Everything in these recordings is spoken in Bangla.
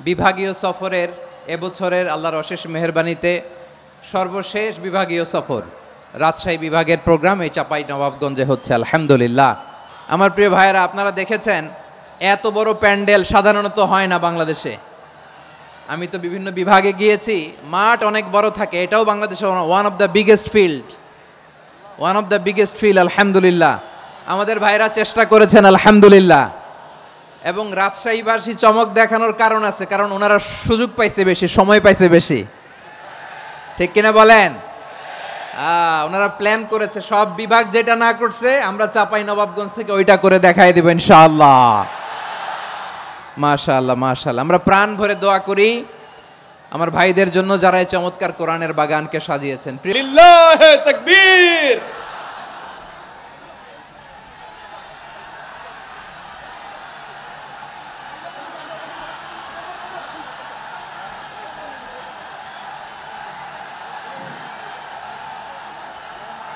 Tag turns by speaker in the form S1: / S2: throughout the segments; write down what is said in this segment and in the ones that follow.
S1: বিভাগীয় সফরের এবছরের আল্লাহর অশেষ মেহেরবানিতে সর্বশেষ বিভাগীয় সফর রাজশাহী বিভাগের প্রোগ্রাম এই চাপাই নবাবগঞ্জে হচ্ছে আলহামদুলিল্লাহ। আমার প্রিয় ভাইয়েরা, আপনারা দেখেছেন এত বড় প্যান্ডেল সাধারণত হয় না বাংলাদেশে। আমি তো বিভিন্ন বিভাগে গিয়েছি, মাঠ অনেক বড় থাকে, এটাও বাংলাদেশে one of the biggest field আলহামদুলিল্লাহ। আমাদের ভাইরা চেষ্টা করেছেন আলহামদুলিল্লাহ। এবং রাজশাহীবাসী চমক দেখানোর কারণ আছে, কারণ ওনারা সুযোগ পাইছে বেশি, সময় পাইছে বেশি, ঠিক কিনা বলেন? ওনারা প্ল্যান করেছে, সব বিভাগ যেটা না করছে আমরা চাপাই নবাবগঞ্জ থেকে ওইটা করে দেখাই দেব ইনশাআল্লাহ। মাশাআল্লাহ মাশাআল্লাহ। আমরা প্রাণ ভরে দোয়া করি আমার ভাইদের জন্য যারা এই চমৎকার কোরআনের বাগানকে সাজিয়েছেন।
S2: লিল্লাহে তাকবীর।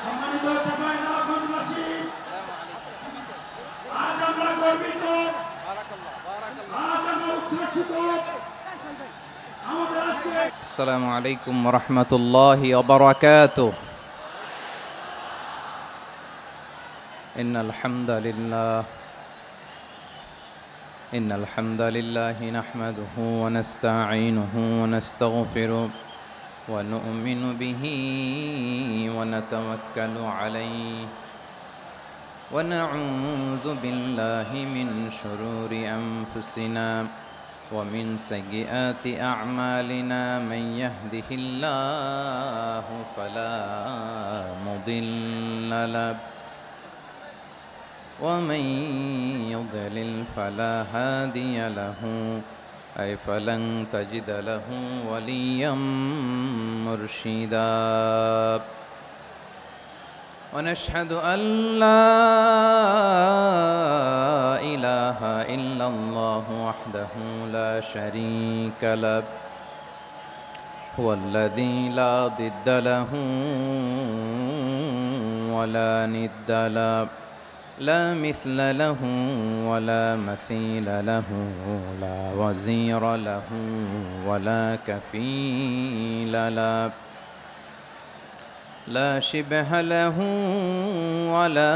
S3: সম্মানিত চাপাই নবাবগঞ্জবাসী, আজ আমরা গর্বিত, আজ আমরা উচ্ছ্বসিত। আমাদের আজকে
S1: আসসালামু আলাইকুম ওয়া রাহমাতুল্লাহি ওয়া বারাকাতুহু। ইন্নাল হামদালিল্লাহি নাহমাদুহু ওয়া নাস্তাঈনুহু ওয়া নাস্তাগফিরুহ ওয়া নু'মিনু বিহি ওয়া নাতাওয়াক্কালু আলাইহি ওয়া নাউযু বিল্লাহি মিন শুরুরি আনফুসিনা ومن سيئات أعمالنا من يهده الله فلا مضل له ومن يضلل فلا هادي له أي فلن تجد له وليا مرشدا ونشهد أن لا إله إلا الله وحده لا شريك له هو الذي لا ضد له ولا ند له لا مثل له ولا مثيل له لا وزير له ولا كفيل له لا شبه له ولا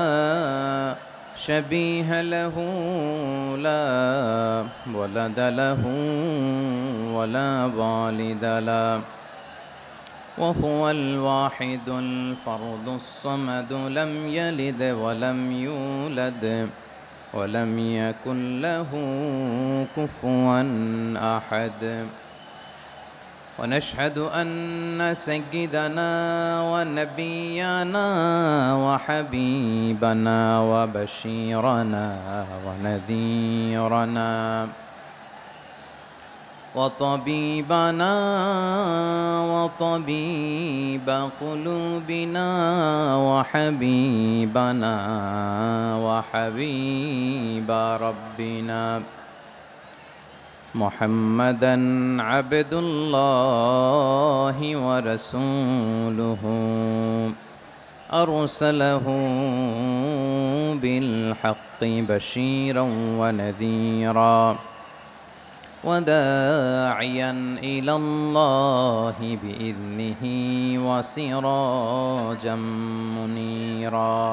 S1: شبيه له لا ولد له ولا والد له وهو الواحد الفرد الصمد لم يلد ولم يولد ولم يكن له كفوا أحد ونشهد أن سيدنا ونبينا وحبيبنا وبشيرنا ونذيرنا وطبيبنا وطبيب قلوبنا وحبيبنا وحبيب ربنا محمدًا عبد الله ورسوله أرسله بالحق بشيرا ونذيرا وداعيا إلى الله بإذنه وسراجا منيرا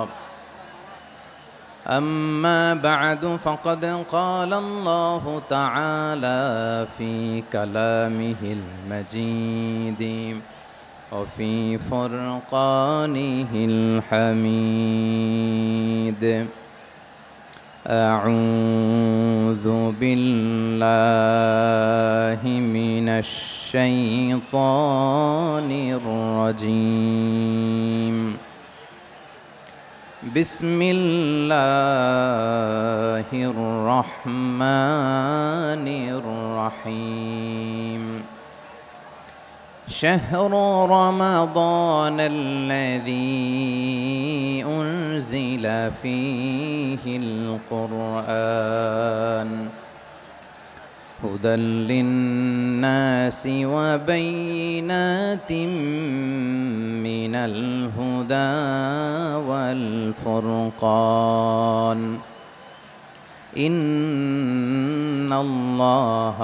S1: أما بعد فقد قال الله تعالى في كلامه المجيد وفي فرقانه الحميد أعوذ بالله من الشيطان الرجيم بسم الله الرحمن الرحيم شهر رمضان الذي أنزل فيه القرآن هدى للناس وبينات من الهدى والفرقان ইন্নাল্লাহা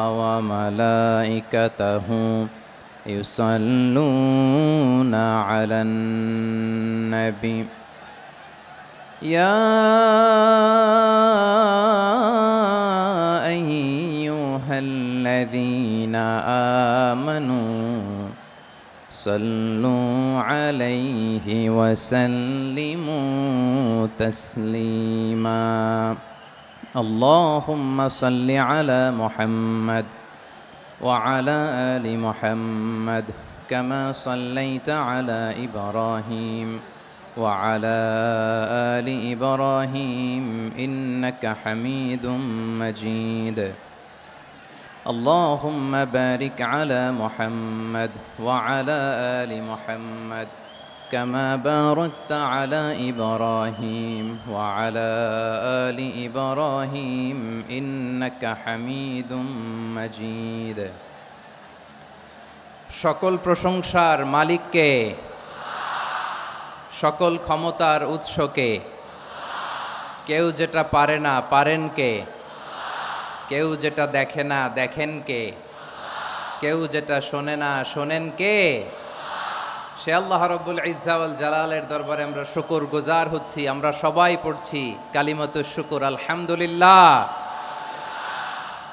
S1: ওয়া মালাইকাতাহু ইউসাল্লুনা আলান নবী ইয়া আইয়ুহাল্লাযীনা আমানু صلوا عليه وسلموا تسليما اللهم صل على محمد وعلى آل محمد كما صليت على إبراهيم وعلى آل إبراهيم إنك حميد مجيد اللهم بارك على محمد وعلى آل محمد كما باركت على إبراهيم وعلى آل إبراهيم إنك حميد مجيد সকল প্রশংসার মালিককে সকল ক্ষমতার উৎসকে কেউ যেটা পারে না পারেন কে কেউ যেটা দেখে না দেখেন কে কেউ যেটা শোনে না শোনেন কে সে আল্লাহ রাব্বুল ইজ্জা ওয়াল জালালের দরবারে আমরা শুকর গুজার হচ্ছি আমরা সবাই পড়ছি কালিমাতুশ শুকর আলহামদুলিল্লাহ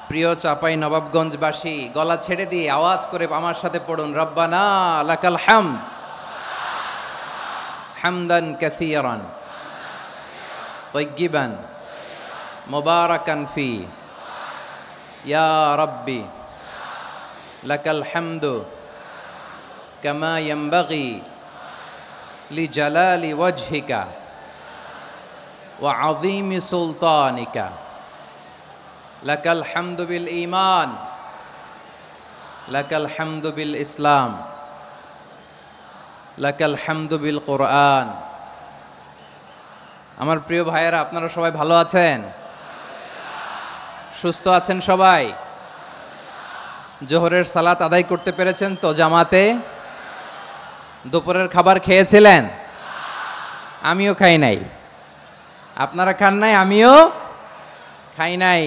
S1: প্রিয় চাপাই নবাবগঞ্জবাসী গলা ছেড়ে দিয়ে আওয়াজ করে আমার সাথে পড়ুন রব্বানা লাকাল হামদ হামদান কাসীরান তাইয়্যিবান মুবারাকান ফি يا ربي لك الحمد كما ينبغي لجلال وجهك وعظيم سلطانك لك الحمد بالإيمان لك الحمد بالإسلام لك الحمد بالقرآن আমার প্রিয় ভাইয়েরা আপনারা সবাই ভালো আছেন সুস্থ আছেন সবাই জোহরের সালাত আদায় করতে পেরেছেন তো জামাতে দুপুরের খাবার খেয়েছিলেন আমিও খাই নাই আপনারা খান নাই আমিও খাই নাই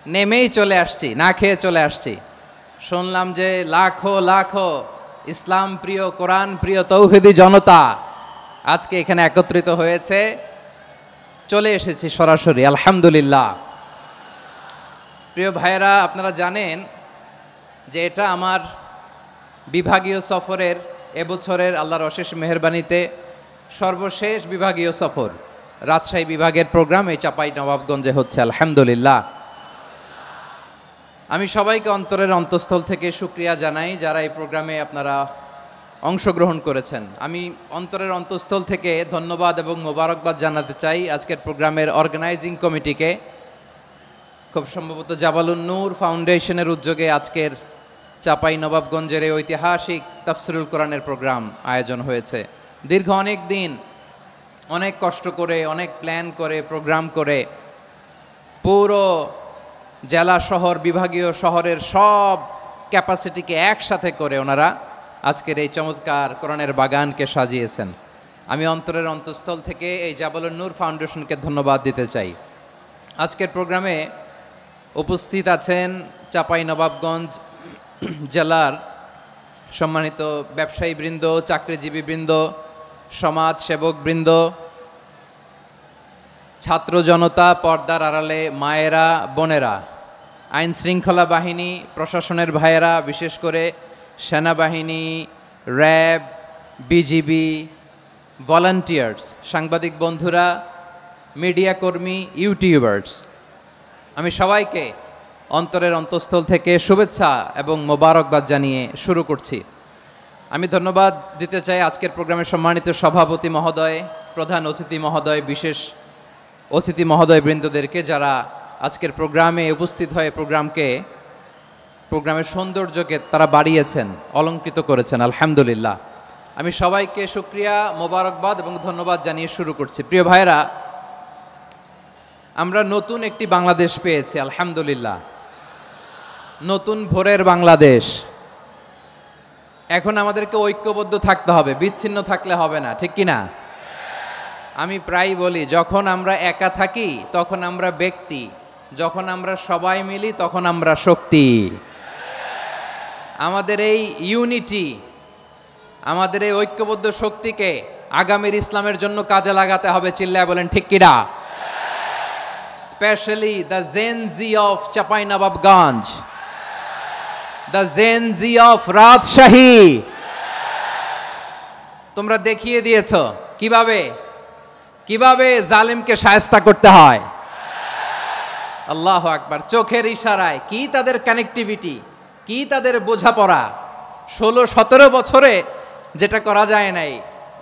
S1: নেমেই চলে আসছি না খেয়ে চলে আসছি শুনলাম যে লাখো লাখো ইসলাম প্রিয় কোরআন প্রিয় তৌহিদি জনতা আজকে এখানে একত্রিত হয়েছে চলে এসেছি সরাসরি আলহামদুলিল্লাহ প্রিয় ভাইয়েরা আপনারা জানেন যে এটা আমার বিভাগীয় সফরের এবছরের আল্লাহর অশেষ মেহেরবানিতে সর্বশেষ বিভাগীয় সফর রাজশাহী বিভাগের প্রোগ্রাম এই চাপাই নবাবগঞ্জে হচ্ছে আলহামদুলিল্লাহ আমি সবাইকে অন্তরের অন্তঃস্থল থেকে শুকরিয়া জানাই যারা এই প্রোগ্রামে আপনারা অংশগ্রহণ করেছেন আমি অন্তরের অন্তঃস্থল থেকে ধন্যবাদ এবং মোবারকবাদ জানাতে চাই আজকের প্রোগ্রামের অর্গানাইজিং কমিটিকে খুব সম্ভবত জাবালুন নূর ফাউন্ডেশনের উদ্যোগে আজকের চাপাই নবাবগঞ্জের এই ঐতিহাসিক তাফসিরুল কোরআনের প্রোগ্রাম আয়োজন হয়েছে দীর্ঘ অনেক দিন অনেক কষ্ট করে অনেক প্ল্যান করে প্রোগ্রাম করে পুরো জেলা শহর বিভাগীয় শহরের সব ক্যাপাসিটিকে একসাথে করে ওনারা আজকের এই চমৎকার কোরআনের বাগানকে সাজিয়েছেন আমি অন্তরের অন্তঃস্থল থেকে এই জাবালুন নূর ফাউন্ডেশনকে ধন্যবাদ দিতে চাই আজকের প্রোগ্রামে উপস্থিত আছেন চাপাই নবাবগঞ্জ জেলার সম্মানিত ব্যবসায়ী বৃন্দ চাকরিজীবী বৃন্দ সমাজ সেবক বৃন্দ ছাত্র জনতা পর্দার আড়ালে মায়েরা বোনেরা আইন শৃঙ্খলা বাহিনী প্রশাসনের ভাইয়েরা বিশেষ করে সেনাবাহিনী র্যাব বিজিবি ভলান্টিয়ার্স সাংবাদিক বন্ধুরা মিডিয়া কর্মী ইউটিউবার্স আমি সবাইকে অন্তরের অন্তঃস্থল থেকে শুভেচ্ছা এবং মোবারকবাদ জানিয়ে শুরু করছি আমি ধন্যবাদ দিতে চাই আজকের প্রোগ্রামের সম্মানিত সভাপতি মহোদয় প্রধান অতিথি মহোদয় বিশেষ অতিথি মহোদয় বৃন্দদেরকে যারা আজকের প্রোগ্রামে উপস্থিত হয়ে প্রোগ্রামের সৌন্দর্যকে তারা বাড়িয়েছেন অলংকৃত করেছেন আলহামদুলিল্লাহ আমি সবাইকে শুকরিয়া মোবারকবাদ এবং ধন্যবাদ জানিয়ে শুরু করছি প্রিয় ভাইরা আমরা নতুন একটি বাংলাদেশ পেয়েছি আলহামদুলিল্লাহ নতুন ভোরের বাংলাদেশ এখন আমাদেরকে ঐক্যবদ্ধ থাকতে হবে বিচ্ছিন্ন থাকলে হবে না ঠিক কি না আমি প্রায় বলি যখন আমরা একা থাকি তখন আমরা ব্যক্তি যখন আমরা সবাই মিলি তখন আমরা শক্তি। আমাদের এই ইউনিটি, আমাদের এই ঐক্যবদ্ধ শক্তিকে আগামীর ইসলামের জন্য কাজে লাগাতে হবে। চিল্লায় বলেন ঠিক কিনা? Specially the Gen Z of Chapainawabganj, the Gen Z of Rajshahi. তোমরা দেখিয়ে দিয়েছ কিভাবে কিভাবে জালিমকে শায়েস্তা করতে হয়। আল্লাহু আকবার। চোখের ইশারায় কি তাদের কানেক্টিভিটি, কি তাদের বোঝাপড়া। 16-17 বছরে যেটা করা যায় নাই,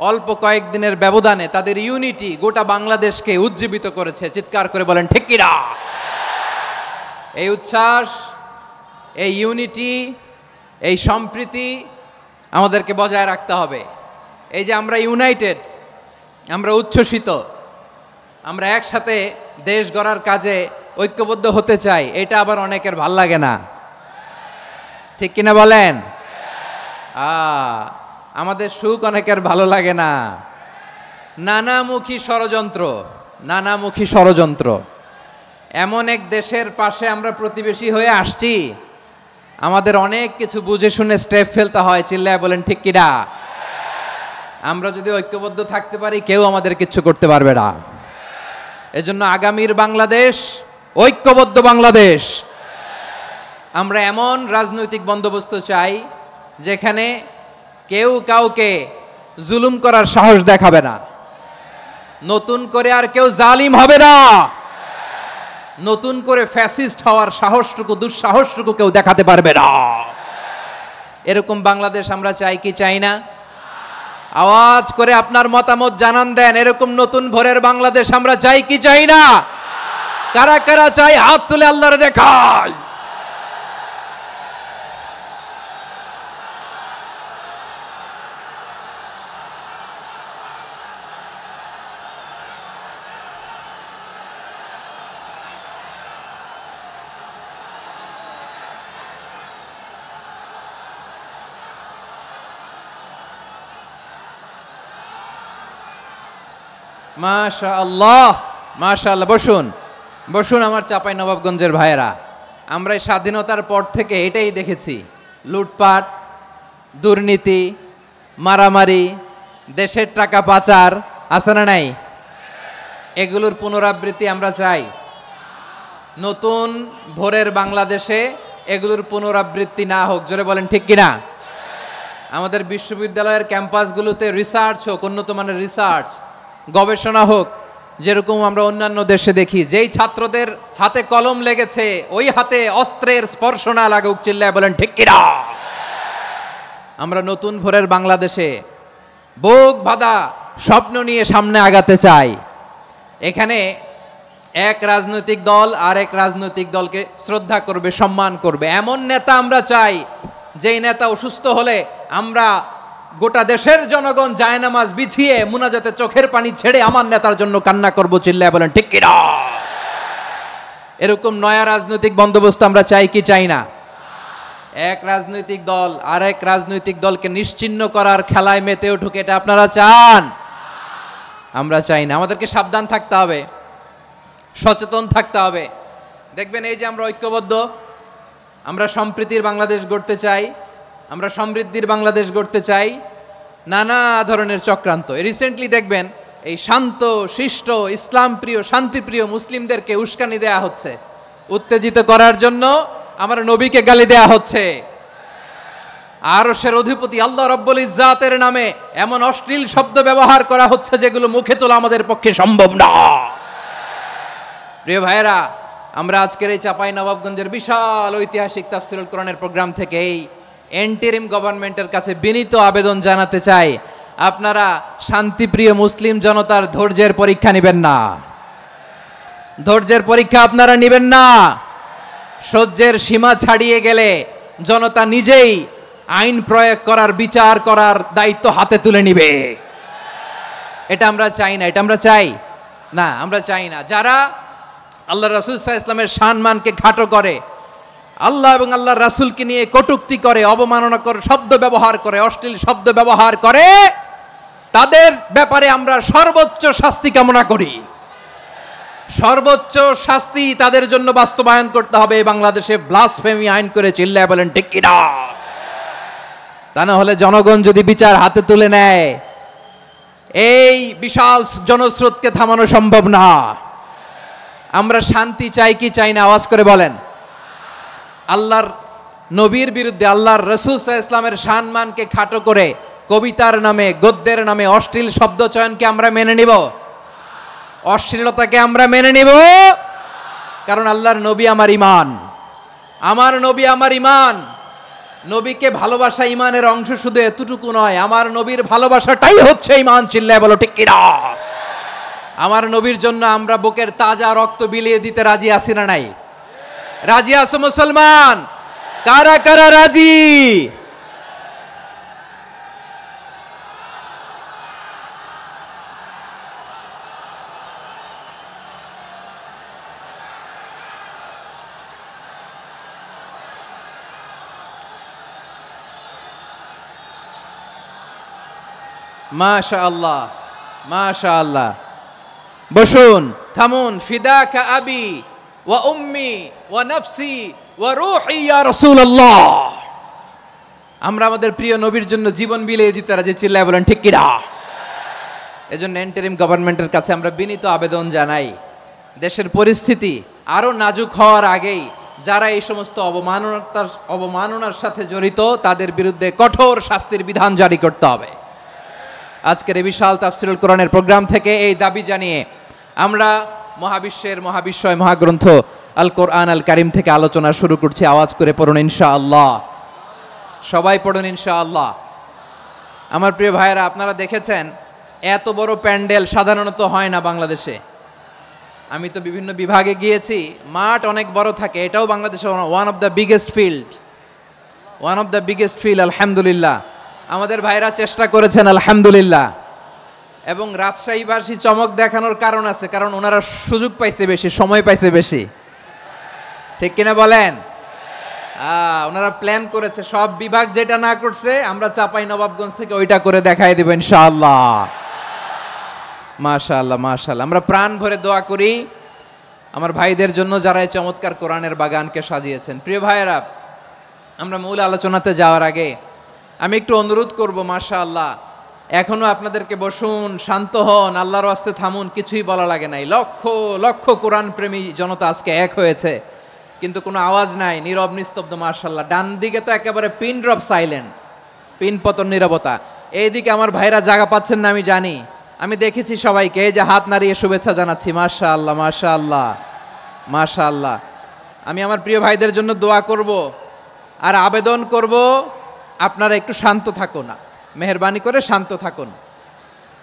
S1: অল্প কয়েকদিনের ব্যবধানে তাদের ইউনিটি গোটা বাংলাদেশকে উজ্জীবিত করেছে। চিৎকার করে বলেন ঠিক কিনা? এই উচ্ছ্বাস, এই ইউনিটি, এই সম্প্রীতি আমাদেরকে বজায় রাখতে হবে। এই যে আমরা ইউনাইটেড, আমরা উচ্ছ্বসিত, আমরা একসাথে দেশ গড়ার কাজে ঐক্যবদ্ধ হতে চাই, এটা আবার অনেকের ভাল লাগে না। ঠিক কিনা বলেন? আমাদের সুখ অনেকের ভালো লাগে না। নানামুখী ষড়যন্ত্র, নানামুখী ষড়যন্ত্র। এমন এক দেশের পাশে আমরা প্রতিবেশী হয়ে আসছি, আমাদের অনেক কিছু বুঝে শুনে স্টেপ ফেলতে হয়। চিল্লায় বলেন ঠিক কিনা? আমরা যদি ঐক্যবদ্ধ থাকতে পারি, কেউ আমাদের কিচ্ছু করতে পারবে না। এজন্য আগামীর বাংলাদেশ ঐক্যবদ্ধ বাংলাদেশ। আমরা এমন রাজনৈতিক বন্দোবস্ত চাই যেখানে কেউ কাউকে জুলুম করার সাহস দেখাবে না। নতুন করে আর কেউ জালিম হবে না। নতুন করে ফ্যাসিস্ট হওয়ার সাহসটুকু, দুঃসাহসটুকু কেউ দেখাতে পারবে না। এরকম বাংলাদেশ আমরা চাই কি চাই না? আওয়াজ করে আপনার মতামত জানান দেন। এরকম নতুন ভোরের বাংলাদেশ আমরা চাই কি চাই না? কারা কারা চাই হাত তুলে আল্লাহরে দেখায়। মাশাআল্লাহ, মাশাআল্লাহ। বসুন, বসুন আমার চাঁপাইনবাবগঞ্জের ভাইয়েরা। আমরা এই স্বাধীনতার পর থেকে এটাই দেখেছি, লুটপাট, দুর্নীতি, মারামারি, দেশের টাকা পাচার, আছে না নাই? এগুলোর পুনরাবৃত্তি আমরা চাই। নতুন ভোরের বাংলাদেশে এগুলোর পুনরাবৃত্তি না হোক। জোরে বলেন ঠিক কিনা? আমাদের বিশ্ববিদ্যালয়ের ক্যাম্পাসগুলোতে রিসার্চ হোক, উন্নত মানের রিসার্চ, গবেষণা হোক, যেরকম আমরা অন্যান্য দেশে দেখি। যেই ছাত্রদের হাতে কলম লেগেছে, ওই হাতে অস্ত্রের স্পর্শ না লাগুক। চিল্লায় বলেন ঠিক কিনা? আমরা নতুন ভোরের বাংলাদেশে বুক বাঁধা স্বপ্ন নিয়ে সামনে আগাতে চাই। এখানে এক রাজনৈতিক দল আর এক রাজনৈতিক দলকে শ্রদ্ধা করবে, সম্মান করবে, এমন নেতা আমরা চাই যেই নেতা অসুস্থ হলে আমরা গোটা দেশের জনগণ জায়নামাজ বিছিয়ে মুনাজাতে চোখের পানি ছেড়ে আমার নেতার জন্য কান্না করব। চিল্লায় বলেন ঠিক কিনা? এরকম নয়া রাজনৈতিক বন্দোবস্ত আমরা চাই কি চাই না? এক রাজনৈতিক দল আর এক রাজনৈতিক দলকে নিশ্চিহ্ন করার খেলায় মেতে উঠুক, এটা আপনারা চান? আমরা চাই না। আমাদেরকে সাবধান থাকতে হবে, সচেতন থাকতে হবে। দেখবেন এই যে আমরা ঐক্যবদ্ধ, আমরা সম্প্রীতির বাংলাদেশ গড়তে চাই, আমরা সমৃদ্ধির বাংলাদেশ গড়তে চাই। নানা ধরনের চক্রান্ত। রিসেন্টলি দেখবেন এই শান্ত শিষ্ট ইসলাম প্রিয় শান্তিপ্রিয় মুসলিমদেরকে উস্কানি দেয়া হচ্ছে, উত্তেজিত করার জন্য আমার নবীকে গালি দেয়া হচ্ছে। আরশের অধিপতি আল্লাহ রাব্বুল ইজ্জাতের নামে এমন অশ্লীল শব্দ ব্যবহার করা হচ্ছে যেগুলো মুখে তোলা আমাদের পক্ষে সম্ভব না। প্রিয় ভাইয়েরা, আমরা আজকের এই চাঁপাইনবাবগঞ্জের বিশাল ঐতিহাসিক তাফসীরুল কোরআনের প্রোগ্রাম থেকে এই এন্টিরিম গভর্নমেন্টের কাছে বিনীত আবেদন জানাতে চাই, আপনারা শান্তিপ্রিয় মুসলিম জনতার ধৈর্যের পরীক্ষা নেবেন না। ধৈর্যের পরীক্ষা আপনারা নেবেন না। সহ্যের সীমা ছাড়িয়ে গেলে জনতা নিজেই আইন প্রয়োগ করার, বিচার করার দায়িত্ব হাতে তুলে নিবে। এটা আমরা চাই না। এটা আমরা চাই না, আমরা চাই না। যারা আল্লাহ রাসূল সাল্লাল্লাহু আলাইহি ওয়াসাল্লামের সম্মানকে খাটো করে, আল্লাহ এবং আল্লাহর রাসূলকে নিয়ে কটূক্তি করে, অবমাননা করে, শব্দ ব্যবহার করে, অশ্লীল শব্দ ব্যবহার করে, তাদের ব্যাপারে আমরা সর্বোচ্চ শাস্তি কামনা করি। সর্বোচ্চ শাস্তি তাদের জন্য বাস্তবায়ন করতে হবে। বাংলাদেশে ব্লাসফেমি আইন করে চিল্লায় বলেন ঠিক কি না? তা না হলে জনগণ যদি বিচার হাতে তুলে নেয়, এই বিশাল জনস্রোতকে থামানো সম্ভব না। আমরা শান্তি চাই কি চাই না? আওয়াজ করে বলেন। আল্লাহর নবীর বিরুদ্ধে, আল্লাহর রাসূল সাল্লাল্লাহু আলাইহি ইসলামের সম্মানকে খাটো করে কবিতার নামে, গদ্যের নামে অশ্লীল শব্দ চয়নকে আমরা মেনে নিব? অশ্লীলতাকে আমরা মেনে নিব? কারণ আল্লাহর নবী আমার ঈমান, আমার নবী আমার ঈমান। নবীকে ভালোবাসা ঈমানের অংশ শুধু এতটুকু নয়, আমার নবীর ভালোবাসাটাই হচ্ছে ঈমান। চিল্লায় বলো ঠিক কি না? আমার নবীর জন্য আমরা বুকের তাজা রক্ত বিলিয়ে দিতে রাজি আছি না নাই? রাজি আছো মুসলমান? কারা কারা রাজি? মাশাআল্লাহ, মাশাআল্লাহ। বসুন, থামুন। ফিদাকা আবি ওয়া উম্মি ওয়া নাফসি ওয়া রূহি ইয়া রাসূলুল্লাহ। আমরা আমাদের প্রিয় নবীর জন্য জীবন বিলিয়ে দিতে রাজি। চিল্লায় বলেন ঠিক কি না? এজন্য ইন্টারিম গভর্নমেন্টের কাছে আমরা বিনীত আবেদন জানাই, দেশের পরিস্থিতি আরো নাজুক হওয়ার আগেই যারা এই সমস্ত অবমাননার সাথে জড়িত তাদের বিরুদ্ধে কঠোর শাস্তির বিধান জারি করতে হবে। আজকের এই বিশাল তাফসীরুল কোরআনের প্রোগ্রাম থেকে এই দাবি জানিয়ে আমরা মহাবিশ্বের মহাবিশ্বয় মহাগ্রন্থ আল কোরআন আল কারিম থেকে আলোচনা শুরু করছি। আওয়াজ করে পড়ুন ইনশাআল্লাহ। সবাই পড়ুন ইনশাআল্লাহ। আমার প্রিয় ভাইয়েরা, আপনারা দেখেছেন এত বড় প্যান্ডেল সাধারণত হয় না বাংলাদেশে। আমি তো বিভিন্ন বিভাগে গিয়েছি, মাঠ অনেক বড় থাকে। এটাও বাংলাদেশে one of the biggest field. আলহামদুলিল্লাহ, আমাদের ভাইরা চেষ্টা করেছেন আলহামদুলিল্লাহ। এবং রাজশাহীবাসী চমক দেখানোর কারণ আছে, কারণ ওনারা সুযোগ পাইছে বেশি, সময় পাইছে বেশি। ঠিক কিনা বলেন? ওনারা প্ল্যান করেছে, সব বিভাগ যেটা না করছে আমরা চাপাই নবাবগঞ্জ থেকে ওইটা করে দেখাই দেব ইনশাআল্লাহ। মাশাআল্লাহ, মাশাআল্লাহ। আমরা প্রাণ ভরে দোয়া করি আমার ভাইদের জন্য যারা এই চমৎকার কোরআনের বাগানকে সাজিয়েছেন। প্রিয় ভাইয়েরা, আমরা মূল আলোচনাতে যাওয়ার আগে আমি একটু অনুরোধ করব, মাশাআল্লাহ, এখনো আপনাদেরকে বসুন, শান্ত হন, আল্লাহর ওয়াস্তে থামুন, কিছুই বলা লাগে নাই। লক্ষ লক্ষ কোরআন প্রেমী জনতা আজকে এক হয়েছে, কিন্তু কোনো আওয়াজ নাই, নীরব নিস্তব্ধ। মাশাআল্লাহ, ডান দিকে তো একেবারে পিন ড্রপ সাইলেন্ট, পিন পতন নীরবতা। এইদিকে আমার ভাইরা জায়গা পাচ্ছেন না আমি জানি, আমি দেখেছি সবাইকে, এই যে হাত নাড়িয়ে শুভেচ্ছা জানাচ্ছি। মাশাআল্লাহ, মাশাআল্লাহ, মাশাআল্লাহ। আমি আমার প্রিয় ভাইদের জন্য দোয়া করব আর আবেদন করব, আপনারা একটু শান্ত থাকুন, মেহেরবানি করে শান্ত থাকুন।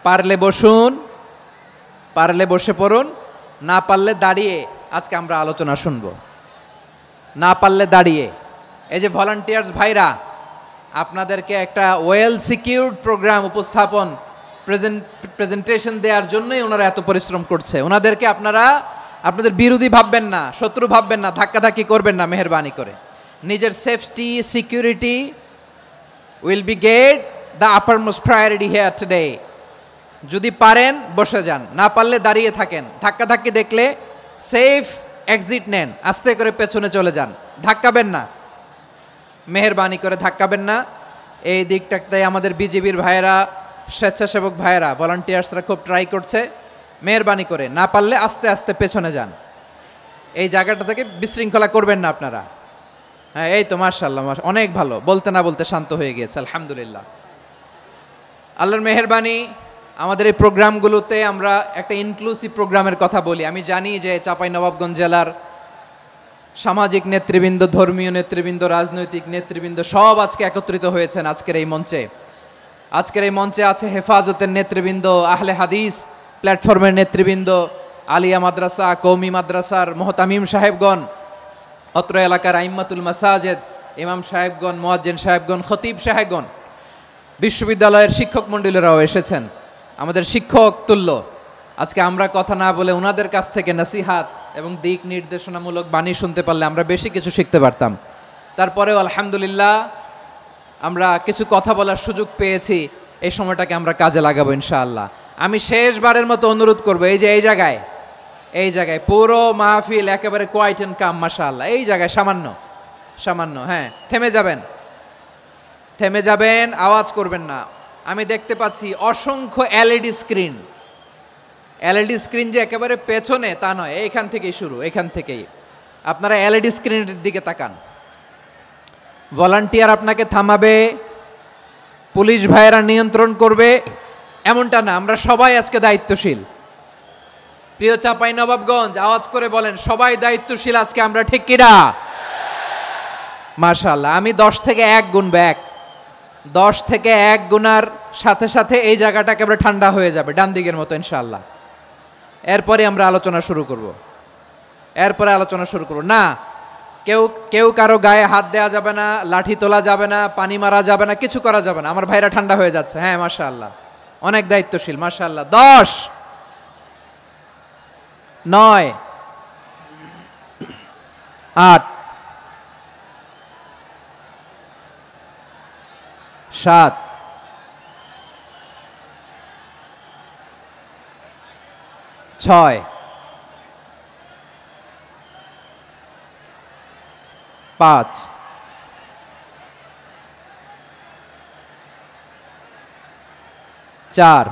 S1: পারলে বসুন, পারলে বসে পড়ুন, না পারলে দাঁড়িয়ে আজকে আমরা আলোচনা শুনব। না পারলে দাঁড়িয়ে। এই যে ভলান্টিয়ার্স ভাইরা, আপনাদেরকে একটা ওয়েল সিকিউরড প্রোগ্রাম উপস্থাপন প্রেজেন্টেশন দেওয়ার জন্যই ওনারা এত পরিশ্রম করছে। ওনাদেরকে আপনারা আপনাদের বিরোধী ভাববেন না, শত্রু ভাববেন না, ধাক্কাধাক্কি করবেন না, মেহেরবানি করে। নিজের safety, security will be get the uppermost priority here today. যদি পারেন বসে যান, না পারলে দাঁড়িয়ে থাকেন। ধাক্কাধাক্কি দেখলে সেফ এক্সিট নেন, আস্তে করে পেছনে চলে যান, ধাক্কাবেন না, মেহেরবানি করে ধাক্কাবেন না। এই দিকটাতে আমাদের বিজিবির ভাইয়েরা, স্বেচ্ছাসেবক ভাইয়েরা, ভলান্টিয়ার্সরা খুব ট্রাই করছে। মেহেরবানি করে না পারলে আস্তে আস্তে পেছনে যান। এই জায়গাটা থেকে বিশৃঙ্খলা করবেন না আপনারা। হ্যাঁ, এই তো মাশাআল্লাহ, অনেক ভালো। বলতে না বলতে শান্ত হয়ে গিয়েছে, আলহামদুলিল্লাহ। আল্লাহর মেহেরবানি, আমাদের এই প্রোগ্রামগুলোতে আমরা একটা ইনক্লুসিভ প্রোগ্রামের কথা বলি। আমি জানি যে চাঁপাইনবাবগঞ্জ জেলার সামাজিক নেতৃবৃন্দ, ধর্মীয় নেতৃবৃন্দ, রাজনৈতিক নেতৃবৃন্দ সব আজকে একত্রিত হয়েছেন আজকের এই মঞ্চে। আজকের এই মঞ্চে আছে হেফাজতের নেতৃবৃন্দ, আহলে হাদিস প্ল্যাটফর্মের নেতৃবৃন্দ, আলিয়া মাদ্রাসা, কৌমি মাদ্রাসার মোহতামিম সাহেবগণ, অত্র এলাকার আইম্মাতুল মাসাজেদ, ইমাম সাহেবগণ, মুয়াজ্জিন সাহেবগণ, খতিব সাহেবগণ, বিশ্ববিদ্যালয়ের শিক্ষক মণ্ডলীরাও এসেছেন, আমাদের শিক্ষক তুল্য। আজকে আমরা কথা না বলে ওনাদের কাছ থেকে নসিহাত এবং দিক নির্দেশনামূলক বাণী শুনতে পারলে আমরা বেশি কিছু শিখতে পারতাম। তারপরেও আলহামদুলিল্লাহ আমরা কিছু কথা বলার সুযোগ পেয়েছি। এই সময়টাকে আমরা কাজে লাগাবো ইনশাআল্লাহ। আমি শেষবারের মতো অনুরোধ করবো, এই যে এই জায়গায় এই জায়গায় পুরো মাহফিল একেবারে কোয়াইট এন্ড কাম, মাশাআল্লাহ। এই জায়গায় সামান্য সামান্য, হ্যাঁ, থেমে যাবেন, আওয়াজ করবেন না। আমি দেখতে পাচ্ছি অসংখ্য এলইডি স্ক্রিন যে একেবারে পেছনে তা নয়, এইখান থেকেই শুরু, এখান থেকেই আপনারা এলইডি স্ক্রিনের দিকে তাকান। ভলান্টিয়ার আপনাকে থামাবে, পুলিশ ভাইয়েরা নিয়ন্ত্রণ করবে, এমনটা না। আমরা সবাই আজকে দায়িত্বশীল। প্রিয় চাঁপাইনবাবগঞ্জ, আওয়াজ করে বলেন সবাই দায়িত্বশীল আজকে আমরা, ঠিক কিনা? মাশাআল্লাহ। আমি 10 থেকে 1 গুনব, 10 থেকে 1 গুনার সাথে সাথে এই জায়গাটা একেবারে ঠান্ডা হয়ে যাবে, ডান দিকের মতো ইনশাআল্লাহ। এরপরে আমরা আলোচনা শুরু করব। না, কেউ কারো গায়ে হাত দেওয়া যাবে না, লাঠি তোলা যাবে না, পানি মারা যাবে না, কিছু করা যাবে না। আমার ভাইরা ঠান্ডা হয়ে যাচ্ছে। হ্যাঁ, মাশাআল্লাহ, অনেক দায়িত্বশীল, মাশাআল্লাহ। 10, 9, 8, 7, 6, 5, 4,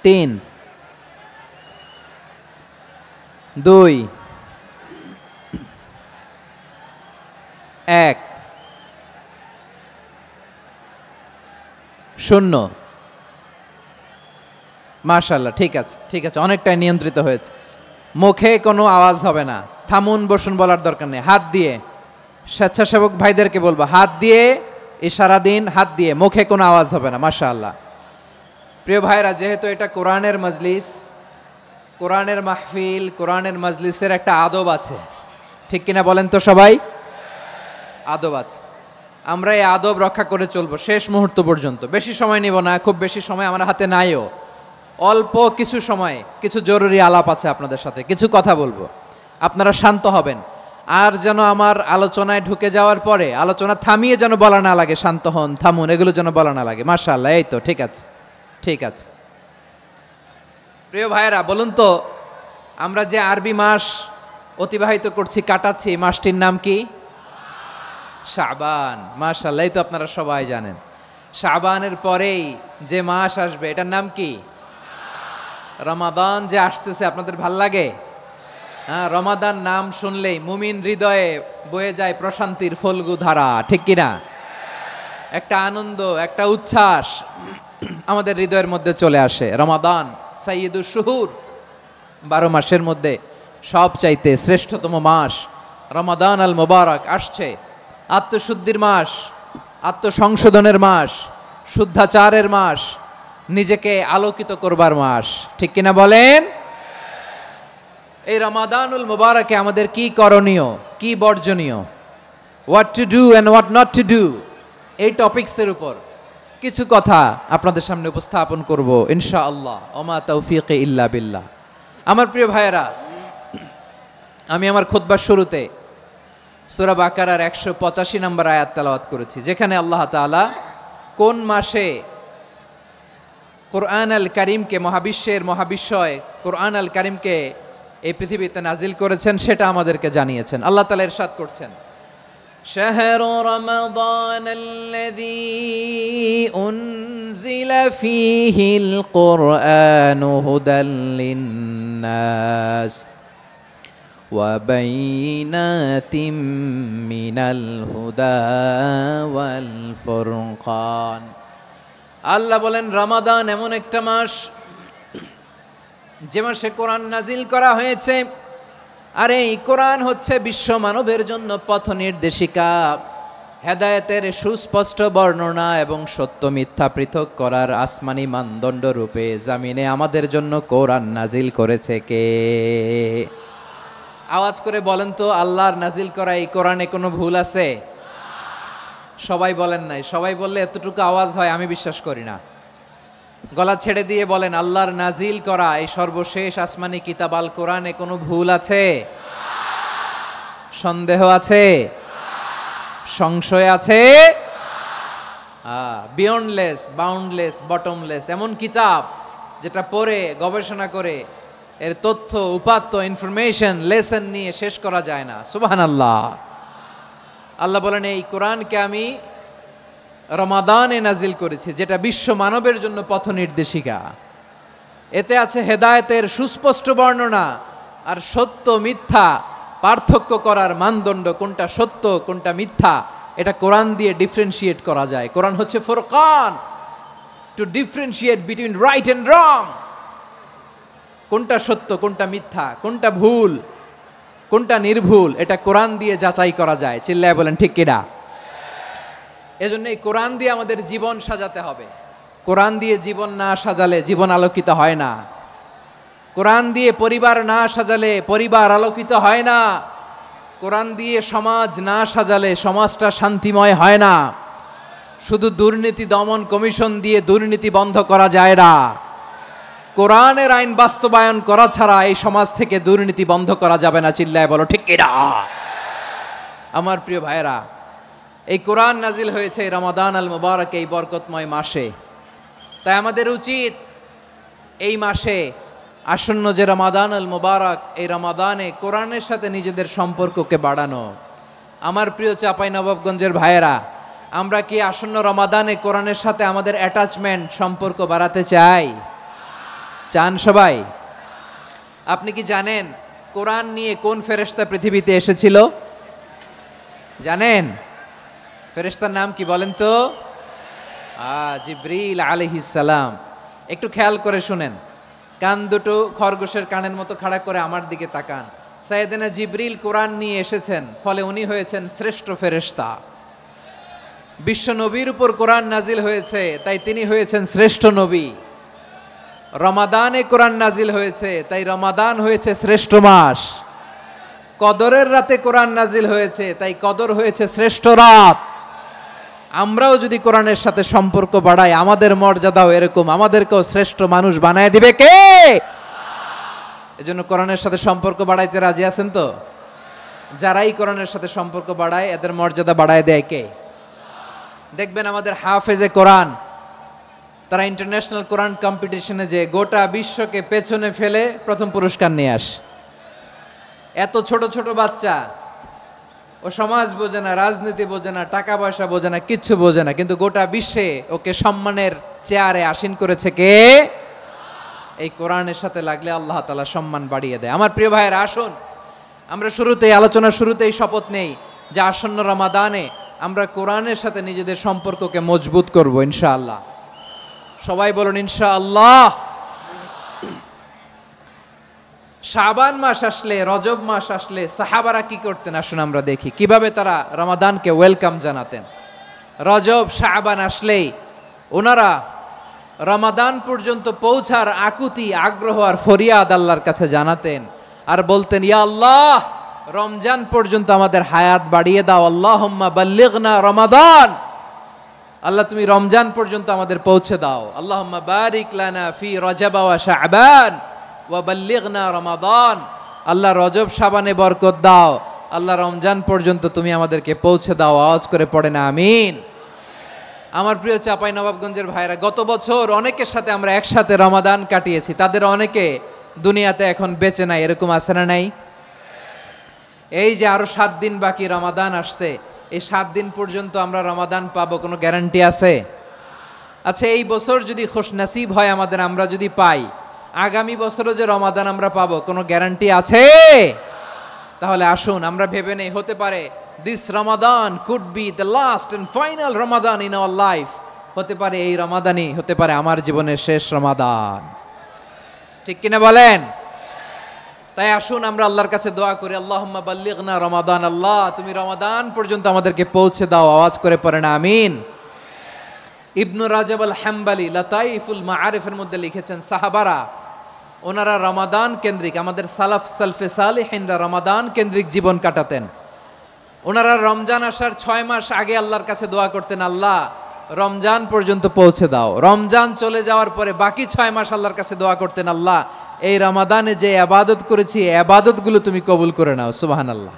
S1: 3, 2, 1, 0। মাশাআল্লাহ, ঠিক আছে, অনেকটাই নিয়ন্ত্রিত হয়েছে। মুখে কোনো আওয়াজ হবে না, থামুন বসুন বলার দরকার নেই। হাত দিয়ে, স্বেচ্ছাসেবক ভাইদেরকে বলবো, হাত দিয়ে ইশারা দিন, হাত দিয়ে, মুখে কোনো আওয়াজ হবে না। মাশাআল্লাহ। প্রিয় ভাইরা, যেহেতু এটা কোরআনের মজলিস, কোরআনের মাহফিল, কোরআনের মজলিসের একটা আদব আছে, ঠিক কিনা বলেন তো সবাই? আদব আছে। আমরা এই আদব রক্ষা করে চলবো শেষ মুহূর্ত পর্যন্ত। বেশি সময় নিব না, খুব বেশি সময় আমার হাতে নাইও। অল্প কিছু সময় কিছু জরুরি আলাপ আছে আপনাদের সাথে, কিছু কথা বলবো, আপনারা শান্ত হবেন। আর যেন আমার আলোচনায় ঢুকে যাওয়ার পরে আলোচনা থামিয়ে যেন বলা না লাগে শান্ত হন, থামুন, এগুলো যেন বলা না লাগে। মাশাআল্লাহ, এই তো ঠিক আছে। প্রিয় ভাইয়েরা, বলুন তো, আমরা যে আরবি মাস অতিবাহিত করছি, কাটাচ্ছি, মাসটির নাম কি? শাবান। মাশাআল্লাহ, এই তো আপনারা সবাই জানেন। শাবানের পরেই যে মাস আসবে এটার নাম কি? রমাদান যে আসতেছে, আপনাদের ভাল লাগে? হ্যাঁ, রমাদান নাম শুনলেই মুমিন হৃদয়ে বয়ে যায় প্রশান্তির ফল্গু ধারা, ঠিক কিনা? একটা আনন্দ, একটা উচ্ছ্বাস আমাদের হৃদয়ের মধ্যে চলে আসে। রমাদান সাইয়্যিদুশ শুহুর, 12 মাসের মধ্যে সবচাইতে শ্রেষ্ঠতম মাস রমাদান আল মুবারক আসছে। আত্মশুদ্ধির মাস, আত্মসংশোধনের মাস, শুদ্ধাচারের মাস, নিজেকে আলোকিত করবার মাস, ঠিক কিনা বলেন? এই রমাদানুল মুবারকে আমাদের কি করণীয়, কি বর্জনীয়, what to do and what not to do, এই টপিকসের উপর কিছু কথা আপনাদের সামনে উপস্থাপন করব ইনশাআল্লাহ। ওমা তৌফিক ইল্লা বিল্লাহ। আমার প্রিয় ভাইয়েরা, আমি আমার খুতবার শুরুতে সূরা বাকারার 185 নম্বর আয়াত তেলাওয়াত করেছি, যেখানে আল্লাহ তাআলা কোন মাসে কোরআন আল কারীমকে, মহাবিশ্বের মহাবিশ্বয় কোরআন আল কারীমকে এই পৃথিবীতে নাজিল করেছেন সেটা আমাদেরকে জানিয়েছেন। আল্লাহ তাআলা ইরশাদ করছেন, শাহরু রমাদানাল্লাযী উনজিলা ফীহিল কুরআনু হুদাল লিন্নাস ওয়া বাইনাতিম মিনাল হুদা ওয়াল ফুরকান। আল্লাহ বলেন, রমাদান এমন একটা মাস যে মাসে কোরআন নাজিল করা হয়েছে। আর এই কোরআন হচ্ছে বিশ্ব মানবের জন্য পথ নির্দেশিকা, হেদায়েতের সুস্পষ্ট বর্ণনা এবং সত্য মিথ্যা পৃথক করার আসমানি মানদণ্ড রূপে জামিনে আমাদের জন্য কোরআন নাজিল করেছে কে? আওয়াজ করে বলেন তো, আল্লাহর নাজিল করা এই কোরআনে কোনো ভুল আছে? সবাই বলেন নাই। সবাই বললে এতটুকু আওয়াজ হয় আমি বিশ্বাস করি না। গলা ছেড়ে দিয়ে বলেন, আল্লাহর নাজিল করা এই সর্বশেষ আসমানি কিতাব আল কোরআনে কোনো ভুল আছে? সন্দেহ আছে? সংশয় আছে? বিয়ন্ডলেস, বাউন্ডলেস, বটমলেস, এমন কিতাব যেটা পড়ে গবেষণা করে এর তথ্য, উপাত্ত, ইনফরমেশন, লেসন নিয়ে শেষ করা যায় না। সুবহানাল্লাহ। আল্লাহ বলেন, এই কোরআনকে আমি রমাদানে নাজিল করেছি, যেটা বিশ্ব মানবের জন্য পথ নির্দেশিকা। এতে আছে হেদায়েতের সুস্পষ্ট বর্ণনা, আর সত্য মিথ্যা পার্থক্য করার মানদণ্ড, কোনটা সত্য কোনটা মিথ্যা, এটা কোরআন দিয়ে ডিফারেন্সিয়েট করা যায়। কোরআন হচ্ছে ফুরকান, to differentiate between right and wrong. কোনটা সত্য কোনটা মিথ্যা, কোনটা ভুল কোনটা নির্ভুল, এটা কোরআন দিয়ে যাচাই করা যায়। চিল্লায় বলেন ঠিক কিনা? এজন্য এই কোরআন দিয়ে আমাদের জীবন সাজাতে হবে। কোরআন দিয়ে জীবন না সাজালে জীবন আলোকিত হয় না। কোরআন দিয়ে পরিবার না সাজালে পরিবার আলোকিত হয় না। কোরআন দিয়ে সমাজ না সাজালে সমাজটা শান্তিময় হয় না। শুধু দুর্নীতি দমন কমিশন দিয়ে দুর্নীতি বন্ধ করা যায় না। কোরআনের আইন বাস্তবায়ন করা ছাড়া এই সমাজ থেকে দুর্নীতি বন্ধ করা যাবে না। চিল্লায় বলো ঠিক কিনা? আমার প্রিয় ভাইয়েরা, এই কোরআন নাজিল হয়েছে রমাদান আল মুবারক, এই বরকতময় মাসে। তাই আমাদের উচিত এই মাসে আসন্ন যে রমাদান আল মুবারক, এই রমাদানে কোরআনের সাথে নিজেদের সম্পর্ককে বাড়ানো। আমার প্রিয় চাঁপাইনবাবগঞ্জের ভাইয়েরা, আমরা কি আসন্ন রমাদানে কোরআনের সাথে আমাদের অ্যাটাচমেন্ট, সম্পর্ক বাড়াতে চাই? চান সবাই? আপনি কি জানেন কোরআন নিয়ে কোন ফেরেশতা পৃথিবীতে এসেছিল? জানেন? ফেরেশতার নাম কি বলেন তো? জিবরিল আলাইহিস সালাম। একটু খেয়াল করে শুনেন, কান দুটো খরগোশের কানের মতো খাড়া করে আমার দিকে তাকান। সাইয়েদনা জিবরিল কোরআন নিয়ে এসেছেন, ফলে উনি হয়েছেন শ্রেষ্ঠ ফেরেশতা। বিশ্ব নবীর উপর কোরআন নাজিল হয়েছে, তাই তিনি হয়েছেন শ্রেষ্ঠ নবী। রমাদানে কোরআন নাজিল হয়েছে, তাই রমাদান হয়েছে শ্রেষ্ঠ মাস। কদরের রাতে কোরআন নাজিল হয়েছে, তাই কদর হয়েছে শ্রেষ্ঠ রাত। আমরাও যদি কোরআনের সাথে সম্পর্ক বাড়াই, আমাদের মর্যাদাও এরকম, আমাদেরকেও শ্রেষ্ঠ মানুষ বানায় দিবে কে? এজন্য কোরআনের সাথে সম্পর্ক বাড়াইতে রাজি আছেন তো? যারাই কোরআনের সাথে সম্পর্ক বাড়ায়, এদের মর্যাদা বাড়ায় দেয় কে? দেখবেন আমাদের হাফেজে কোরআন, তারা ইন্টারন্যাশনাল কোরআন কম্পিটিশনে যে গোটা বিশ্বকে পেছনে ফেলে প্রথম পুরস্কার নিয়ে আসে। এত ছোট ছোট বাচ্চা, ও সমাজ বোঝে না, রাজনীতি বোঝে না, টাকা পয়সা বোঝে না, কিচ্ছু বোঝে না, কিন্তু গোটা বিশ্বে ওকে সম্মানের চেয়ারে আসীন করেছে কে? এই কোরআনের সাথে লাগলে আল্লাহ তাআলা সম্মান বাড়িয়ে দেয়। আমার প্রিয় ভাইয়েরা, আসুন আমরা আলোচনার শুরুতেই শপথ নেই যে আসন্ন রমাদানে আমরা কোরআনের সাথে নিজেদের সম্পর্ককে মজবুত করব ইনশাআল্লাহ। সবাই বলুন ইনশাআল্লাহ। শাবান মাস আসলে, রজব মাস আসলে সাহাবারা কি করতেন? আসুন আমরা দেখি কিভাবে তারা রমাদানকে ওয়েলকাম জানাতেন। রজব শাবান আসলেই ওনারা রমাদান পর্যন্ত পৌঁছার আকুতি, আগ্রহ আর ফরিয়াদ আল্লাহর কাছে জানাতেন, আর বলতেন, ইয়া আল্লাহ, রমজান পর্যন্ত আমাদের হায়াত বাড়িয়ে দাও। আল্লাহুম্মা বাল্লিগনা রমাদান, আল্লাহ তুমি রমজান পর্যন্ত আমাদের পৌঁছে দাও। আল্লাহুম্মা বারিক লানা ফি রজব ওয়া শাবান ওয়া বাল্লিগনা রমাদান, আল্লাহ রজব শাবানে বরকত দাও, আল্লাহ রমজান পর্যন্ত তুমি আমাদেরকে পৌঁছে দাও। আওয়াজ করে পড়ে না আমিন। আমার প্রিয় চাঁপাইনবাবগঞ্জের ভাইরা, গত বছর অনেকের সাথে আমরা একসাথে রমাদান কাটিয়েছি, তাদের অনেকে দুনিয়াতে এখন বেঁচে নাই, এরকম আছে না নাই? এই যে আরো 7 দিন বাকি রমাদান আসতে, এই 7 দিন পর্যন্ত আমরা রমাদান পাবো, কোনো গ্যারান্টি আছে? আচ্ছা, এই বছর যদি খুশনসিব হয় আমাদের, আমরা যদি পাই, আগামী বছরও যে রমাদান আমরা পাবো, কোনো গ্যারান্টি আছে? তাহলে আসুন আমরা ভেবে নেই, হতে পারে this Ramadan could be the last and final Ramadan in our life. হতে পারে এই রমাদানই হতে পারে আমার জীবনের শেষ রমাদান। ঠিক কিনা বলেন? তাই আসুন আমরা আল্লাহর কাছে দোয়া করি, আল্লাহুম্মা বাল্লিগনা রমাদান, আল্লাহ তুমি রমাদান পর্যন্ত আমাদেরকে পৌঁছে দাও। আওয়াজ করে পড়েন আমিন। ইবনু রাজব আল হাম্বালি লাতাইফুল মাআরিফের মধ্যে লিখেছেন, সাহাবারা ওনারা রমাদান কেন্দ্রিক, আমাদের সালফে সালেহিনরা রমাদান কেন্দ্রিক জীবন কাটাতেন। ওনারা রমজান আসার 6 মাস আগে আল্লাহর কাছে দোয়া করতেন, আল্লাহ রমজান পর্যন্ত পৌঁছে দাও। রমজান চলে যাওয়ার পরে বাকি 6 মাস আল্লাহর কাছে দোয়া করতেন, আল্লাহ এই রমাদানে যে ইবাদত করেছি, ইবাদতগুলো তুমি কবুল করে নাও। সুবহানাল্লাহ।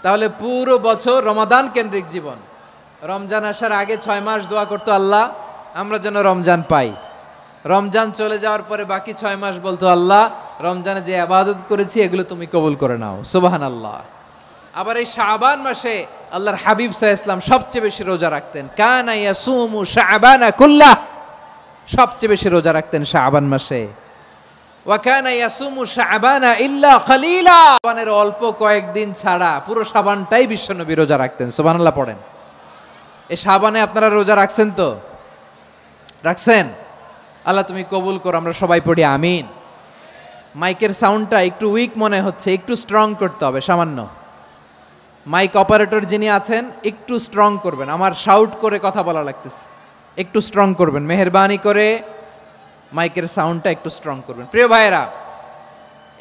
S1: তাহলে পুরো বছর রমাদান কেন্দ্রিক জীবন। রমজান আসার আগে 6 মাস দোয়া করতো আল্লাহ আমরা যেন রমজান পাই। রমজান চলে যাওয়ার পরে বাকি 6 মাস বলতো আল্লাহ রমজানে যে ইবাদত করেছি এগুলো তুমি কবুল করে নাও, সুবহানাল্লাহ। আবার এই শাবান মাসে আল্লাহর হাবিব সাল্লাল্লাহু আলাইহি ওয়াসাল্লাম সবচেয়ে বেশি রোজা রাখতেন। কানা ইয়াসুমু শাবানা কুল্লাহ, সবচেয়ে বেশি রোজা রাখতেন শাবান মাসে। ওয়া কানা ইয়াসুমু শাবানা ইল্লা খালিলা, শাবানের অল্প কয়েকদিন ছাড়া পুরো শাবানটাই বিশ্বনবী রোজা রাখতেন, সুবহানাল্লাহ পড়েন। এই শাবানে আপনারা রোজা রাখছেন তো? রাখছেন? আল্লাহ তুমি কবুল করো, আমরা সবাই পড়ি আমিন। মাইকের সাউন্ডটা একটু উইক মনে হচ্ছে, একটু স্ট্রং করতে হবে সামান্য। মাইক অপারেটর যিনি আছেন একটু স্ট্রং করবেন, আমার শাউট করে কথা বলা লাগতেছে, একটু স্ট্রং করবেন মেহেরবানি করে, মাইকের সাউন্ডটা একটু স্ট্রং করবেন। প্রিয় ভাইয়েরা,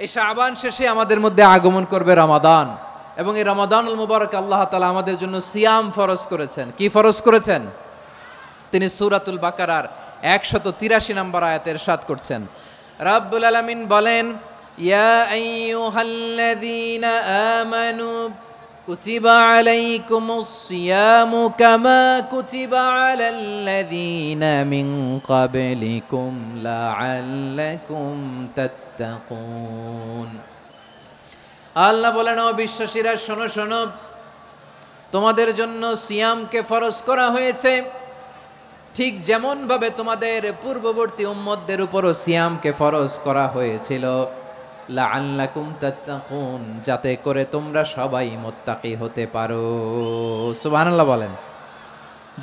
S1: এই শাবান শেষে আমাদের মধ্যে আগমন করবে রমাদান, এবং এই রমাদানুল মুবারক আল্লাহ তাআলা আমাদের জন্য সিয়াম ফরজ করেছেন। কি ফরজ করেছেন? তিনি সূরাতুল বাকারার 183 নম্বর আয়াতে ইরশাদ করছেন, রাব্বুল আলামিন বলেন, ইয়া আইয়ুহাল্লাযীনা আমানু কুতিবা আলাইকুমুস সিয়ামু কামা কুতিবা আলাল্লাযীনা মিন ক্বাবলিকুম লাআল্লাকুম তাত্তাকুন। আল্লাহ বলেন, ও বিশ্বাসীরা শোনো শোনো, তোমাদের জন্য সিয়ামকে ফরজ করা হয়েছে ঠিক যেমন ভাবে তোমাদের পূর্ববর্তী উম্মতদের উপরও সিয়ামকে ফরজ করা হয়েছিল, লাআল্লাকুম তাত্তাকুন, যাতে করে তোমরা সবাই মুত্তাকি হতে পারো। সুবহানাল্লাহ বলেন,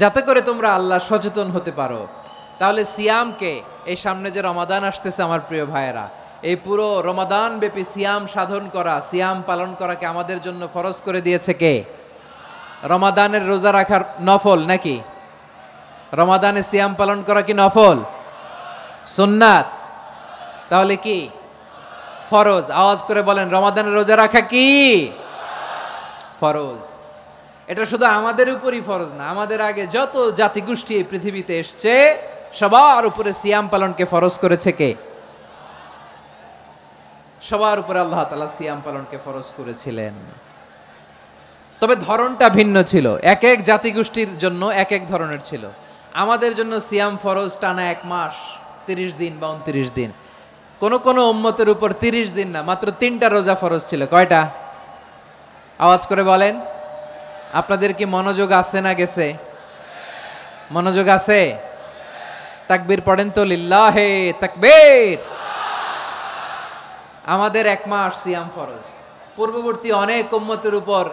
S1: যাতে করে তোমরা আল্লাহ সচেতন হতে পারো। তাহলে সিয়ামকে, এই সামনে যে রমাদান আসতেছে আমার প্রিয় ভাইয়েরা, এই পুরো রমাদান ব্যাপী সিয়াম সাধন করা, সিয়াম পালন করাকে আমাদের জন্য ফরজ করে দিয়েছে কে? রমাদানের রোজা রাখার নফল নাকি? রমাদানে সিয়াম পালন করা কি নফল? সুন্নাত? তাহলে কি ফরজ? আওয়াজ করে বলেন, রমাদানের রোজা রাখা কি ফরজ? এটা শুধু আমাদের উপরই ফরজ না, আমাদের আগে যত জাতিগোষ্ঠী এই পৃথিবীতে এসছে সবার উপরে সিয়াম পালনকে ফরজ করেছে কে? সবার উপরে আল্লাহ তাআলা সিয়াম পালনকে ফরজ করেছিলেন। তবে ধরনটা ভিন্ন ছিল, এক এক জাতিগোষ্ঠীর জন্য এক এক ধরনের ছিল। আমাদের জন্য সিয়াম ফরজ টানা 1 মাস 30 দিন বা 29 দিন। কোন কোন উম্মতের উপর 30 দিন না, মাত্র 3টা রোজা ফরজ ছিল। কয়টা? আওয়াজ করে বলেন। আপনাদের কি মনোযোগ আছে না গেছে? মনোযোগ আছে? তাকবীর পড়েন তো, লিল্লাহে তাকবীর। আমাদের 1 মাস সিয়াম ফরজ, পূর্ববর্তী অনেক উম্মতের উপর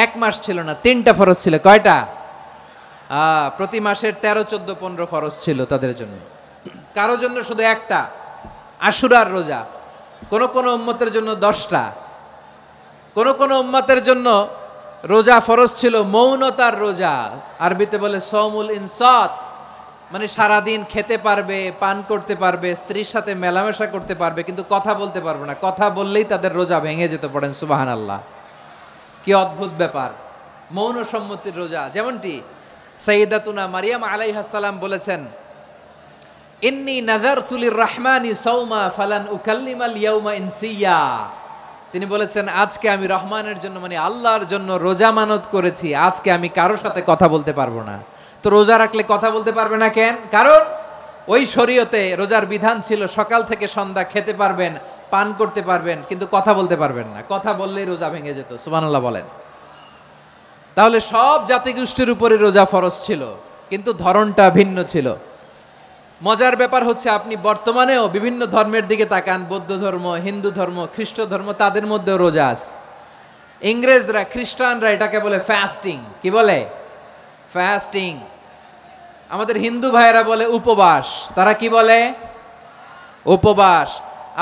S1: 1 মাস ছিল না, 3টা ফরজ ছিল। কয়টা? প্রতি মাসের 13, 14, 15 ফরজ ছিল তাদের জন্য। কারো জন্য শুধু একটা, আশুরার রোজা। কোন কোন উম্মতের জন্য 10টা। কোন কোন উম্মতের জন্য রোজা ফরজ ছিল মৌনতার রোজা, আরবিতে বলে সওমুল ইনসাত, মানে সারাদিন খেতে পারবে, পান করতে পারবে, স্ত্রীর সাথে মেলামেশা করতে পারবে, কিন্তু কথা বলতে পারবে না। কথা বললেই তাদের রোজা ভেঙে যেতে। পড়েন সুবহানাল্লাহ। কি অদ্ভুত ব্যাপার, মৌন সম্মতির রোজা। যেমনটি সাইয়্যিদাতুনা মারিয়াম আলাইহাস সালাম বলেছেন, ইন্নী নাযারতু লির-রাহমানি সাওমা ফালান উকাল্লিমাল ইয়াওমা ইনসিয়া। তিনি বলেছেন, আজকে আমি রহমানের জন্য, মানে আল্লাহর জন্য রোজা মানত করেছি, আজকে আমি কারোর সাথে কথা বলতে পারবো না। তো রোজা রাখলে কথা বলতে পারবে না কেন? কারণ ওই শরীয়তে রোজার বিধান ছিল সকাল থেকে সন্ধ্যা খেতে পারবেন, পান করতে পারবেন, কিন্তু কথা বলতে পারবেন না। কথা বললেই রোজা ভেঙে যেত। সুবহানাল্লাহ বলেন। তাহলে সব জাতিগোষ্ঠীর উপরে রোজা ফরজ ছিল, কিন্তু ধরনটা ভিন্ন ছিল। মজার ব্যাপার হচ্ছে, আপনি বর্তমানেও বিভিন্ন ধর্মের দিকে তাকান, বৌদ্ধ ধর্ম, হিন্দু ধর্ম, খ্রিস্ট ধর্ম, তাদের মধ্যেও রোজা আছে। ইংরেজরা, খ্রিস্টানরা এটাকে বলে ফাস্টিং। কি বলে? ফাস্টিং। আমাদের হিন্দু ভাইয়েরা বলে উপবাস। তারা কি বলে? উপবাস।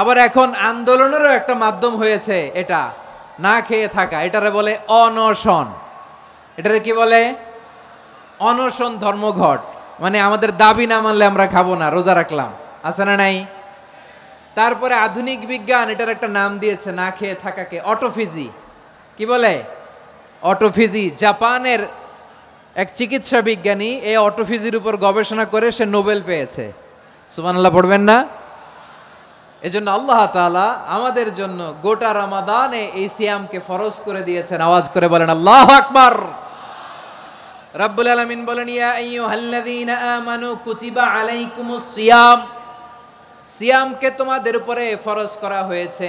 S1: আবার এখন আন্দোলনেরও একটা মাধ্যম হয়েছে এটা, না খেয়ে থাকা, এটারে বলে অনশন। এটারে কি বলে? অনশন ধর্মঘট। মানে আমাদের দাবি না মানলে আমরা খাবো না, রোজা রাখলাম। আছে না নাই? তারপরে আধুনিক বিজ্ঞান এটার একটা নাম দিয়েছে না খেয়ে থাকাকে, অটোফিজি। কি বলে? অটোফিজি। জাপানের এক চিকিৎসা বিজ্ঞানী এই অটোফিজির উপর গবেষণা করে সে নোবেল পেয়েছে। সুবহানাল্লাহ পড়বেন না? এজন্য আল্লাহ তাআলা আমাদের জন্য গোটা রমাদানে এই সিয়ামকে ফরজ করে দিয়েছেন। আওয়াজ করে বলেন আল্লাহু আকবার। রাব্বুল আলামিন বলেন ইয়া আইয়ুহাল্লাযীনা আমানু কুতিবা আলাইকুমুস সিয়াম, সিয়ামকে তোমাদের উপরে ফরজ করা হয়েছে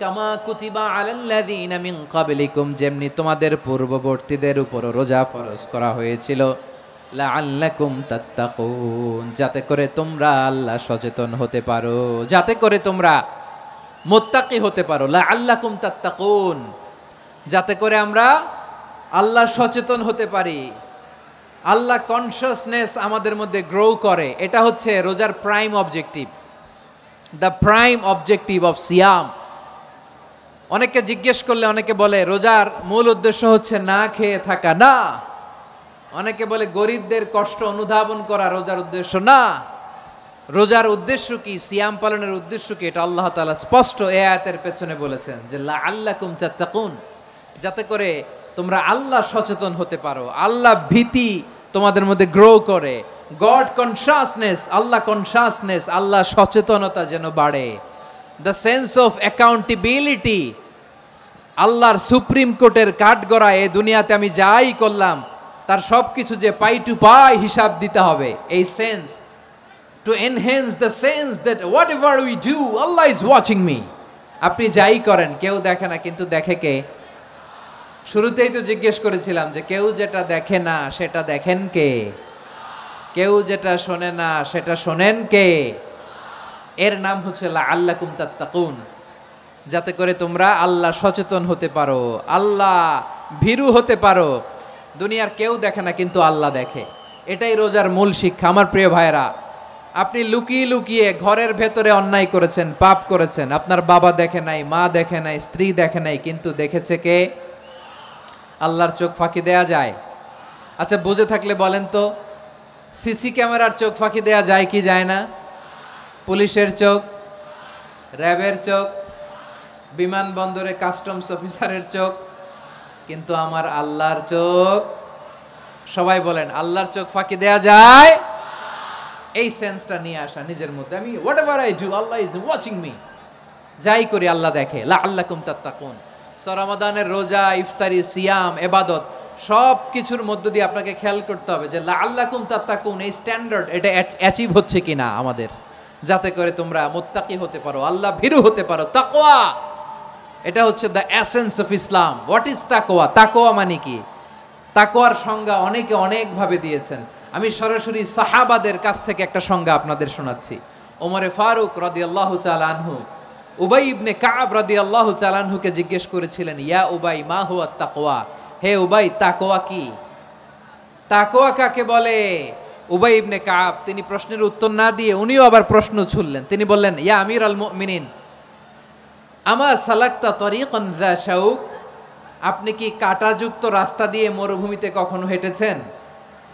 S1: কামা কুতিবা আলাল্লাযীনা মিন ক্বাবলিকুম, যেমনি তোমাদের পূর্ববর্তীদের উপর রোজা ফরজ করা হয়েছিল লাআল্লাকুম তাত্তাকুন, যাতে করে তোমরা আল্লাহ সচেতন হতে পারো, যাতে করে তোমরা মুত্তাকি হতে পারো। লাআল্লাকুম তাত্তাকুন, যাতে করে আমরা আল্লাহ সচেতন হতে পারি, আল্লাহ কনসিয়াসনেস আমাদের মধ্যে গ্রো করে। এটা হচ্ছে রোজার prime objective, the prime objective of সিয়াম। অনেকে জিজ্ঞেস করলে অনেকে বলে রোজার মূল উদ্দেশ্য হচ্ছে না খেয়ে থাকা, না। অনেকে বলে গরিবদের কষ্ট অনুধাবন করা রোজার উদ্দেশ্য, না। রোজার উদ্দেশ্য কি, সিয়াম পালনের উদ্দেশ্য কি, এটা আল্লাহ তাআলা স্পষ্ট এই আয়াতের পেছনে বলেছেন যে লাআল্লাকুম তাত্তাকুন, যাতে করে তোমরা আল্লাহ সচেতন হতে পারো, আল্লাহ ভীতি তোমাদের মধ্যে গ্রো করে, গড কনসিয়াসনেস, আল্লাহ কনসিয়াসনেস, আল্লাহ সচেতনতা যেন বাড়ে, দ্য সেন্স অফ অ্যাকাউন্টেবিলিটি, আল্লাহর সুপ্রিম কোর্টের কাঠগড়া এই দুনিয়াতে আমি যাই করলাম তার সব কিছু যে পাই টু পাই হিসাব দিতে হবে, এই sense, to enhance the sense that what ever we do Allah is watching me. আপনি যাই করেন কেউ দেখে না, কিন্তু দেখে কে? শুরুতেই তো জিজ্ঞেস করেছিলাম যে কেউ যেটা দেখে না সেটা দেখেন কে? কেউ যেটা শোনে না সেটা শোনেন কে? এর নাম হচ্ছে লাআল্লাকুম তাত্তাকুন, যাতে করে তোমরা আল্লাহ সচেতন হতে পারো, আল্লাহ ভীরু হতে পারো। দুনিয়ার কেউ দেখে না, কিন্তু আল্লাহ দেখে। এটাই রোজার মূল শিক্ষা। আমার প্রিয় ভাইরা, আপনি লুকিয়ে লুকিয়ে ঘরের ভেতরে অন্যায় করেছেন, পাপ করেছেন, আপনার বাবা দেখে নাই, মা দেখে নাই, স্ত্রী দেখে নাই, কিন্তু দেখেছে কে? আল্লাহর চোখ ফাঁকি দেয়া যায়? আচ্ছা বুঝে থাকলে বলেন তো, সিসি ক্যামেরার চোখ ফাঁকি দেয়া যায় কি যায় না? পুলিশের চোখ, র্যাবের চোখ, বিমানবন্দরে কাস্টমস অফিসারের চোখ, কিন্তু আমার আল্লাহর চোখ? সবাই বলেন আল্লাহর চোখ ফাঁকি দেয়া যায়? এই সেন্সটা নিয়ে আসা নিজের মধ্যে, আমি what ever I do Allah is watching me, যাই করি আল্লাহ দেখে। লাআল্লাকুম তাত্তাকুন। রমাদানের রোজা, ইফতারি, সিয়াম, ইবাদত সব কিছুর মধ্য দিয়ে আপনাকে খেয়াল করতে হবে যে লাআল্লাকুম তাত্তাকুন এই স্ট্যান্ডার্ড এটা অ্যাচিভ হচ্ছে কিনা আমাদের, যাতে করে তোমরা মুত্তাকি হতে পারো, আল্লাহ ভীরু হতে পারো। তাকওয়া, এটা হচ্ছে the essence of Islam. What is তাকওয়া? তাকওয়া মানে কি? তাকওয়ার সংজ্ঞা অনেকে অনেকভাবে দিয়েছেন। আমি সরাসরি সাহাবাদের কাছ থেকে একটা সংজ্ঞা আপনাদের শোনাচ্ছি। ওমরে ফারুক রাদিয়াল্লাহু তাআলা আনহু উবাই ইবনে কাব রাদিয়াল্লাহু তাআলা আনহুকে জিজ্ঞেস করেছিলেন, ইয়া উবাই মা হুয়া তাকওয়া, হে উবাই তাকওয়া কি? তাকওয়া কাকে বলে? উবাই ইবনে কাব তিনি প্রশ্নের উত্তর না দিয়ে উনিও আবার প্রশ্ন ছুড়লেন। তিনি বললেন, ইয়া আমিরাল মুমিনিন আমা সালাকতা তরিকান যা শাউক, আপনি কি কাঁটাযুক্ত রাস্তা দিয়ে মরুভূমিতে কখনো হেঁটেছেন?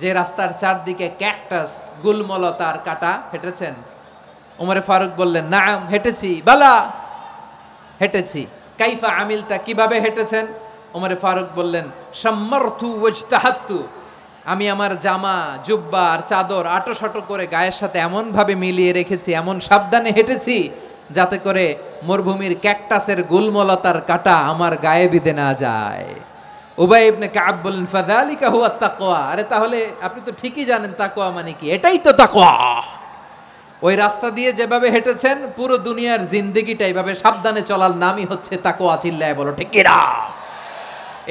S1: যে রাস্তার চারদিকে ক্যাকটাস, গুলমলতার কাঁটা, হেঁটেছেন? ওমরে ফারুক বললেন, নাম হেঁটেছি। বালা, হেঁটেছি। কাইফা আমিলতা, কিভাবে হেঁটেছেন? ওমরে ফারুক বললেন, শাম্মারতু ওয়াজতাহাতু, আমি আমার জামা, জুব্বা আর চাদর আটোসাটো করে গায়ের সাথে এমন ভাবে মিলিয়ে রেখেছি, এমন সাবধানে হেঁটেছি যাতে করে মরুভূমির ক্যাকটাসের গুলমলতার কাঁটা আমার গায়ে বিঁধে না যায়। উবাই ইবনে কাব বললেন, ফাযালিকা হুয়া তাকওয়া, আরে তাহলে আপনি তো ঠিকই জানেন তাকওয়া মানে কি, এটাই তো তাকওয়া। ওই রাস্তা দিয়ে যেভাবে হেঁটেছেন পুরো দুনিয়ার জিন্দেগিটা এইভাবে সাবধানে চলার নামই হচ্ছে তাকওয়া। চিল্লায় বলো ঠিক কিনা?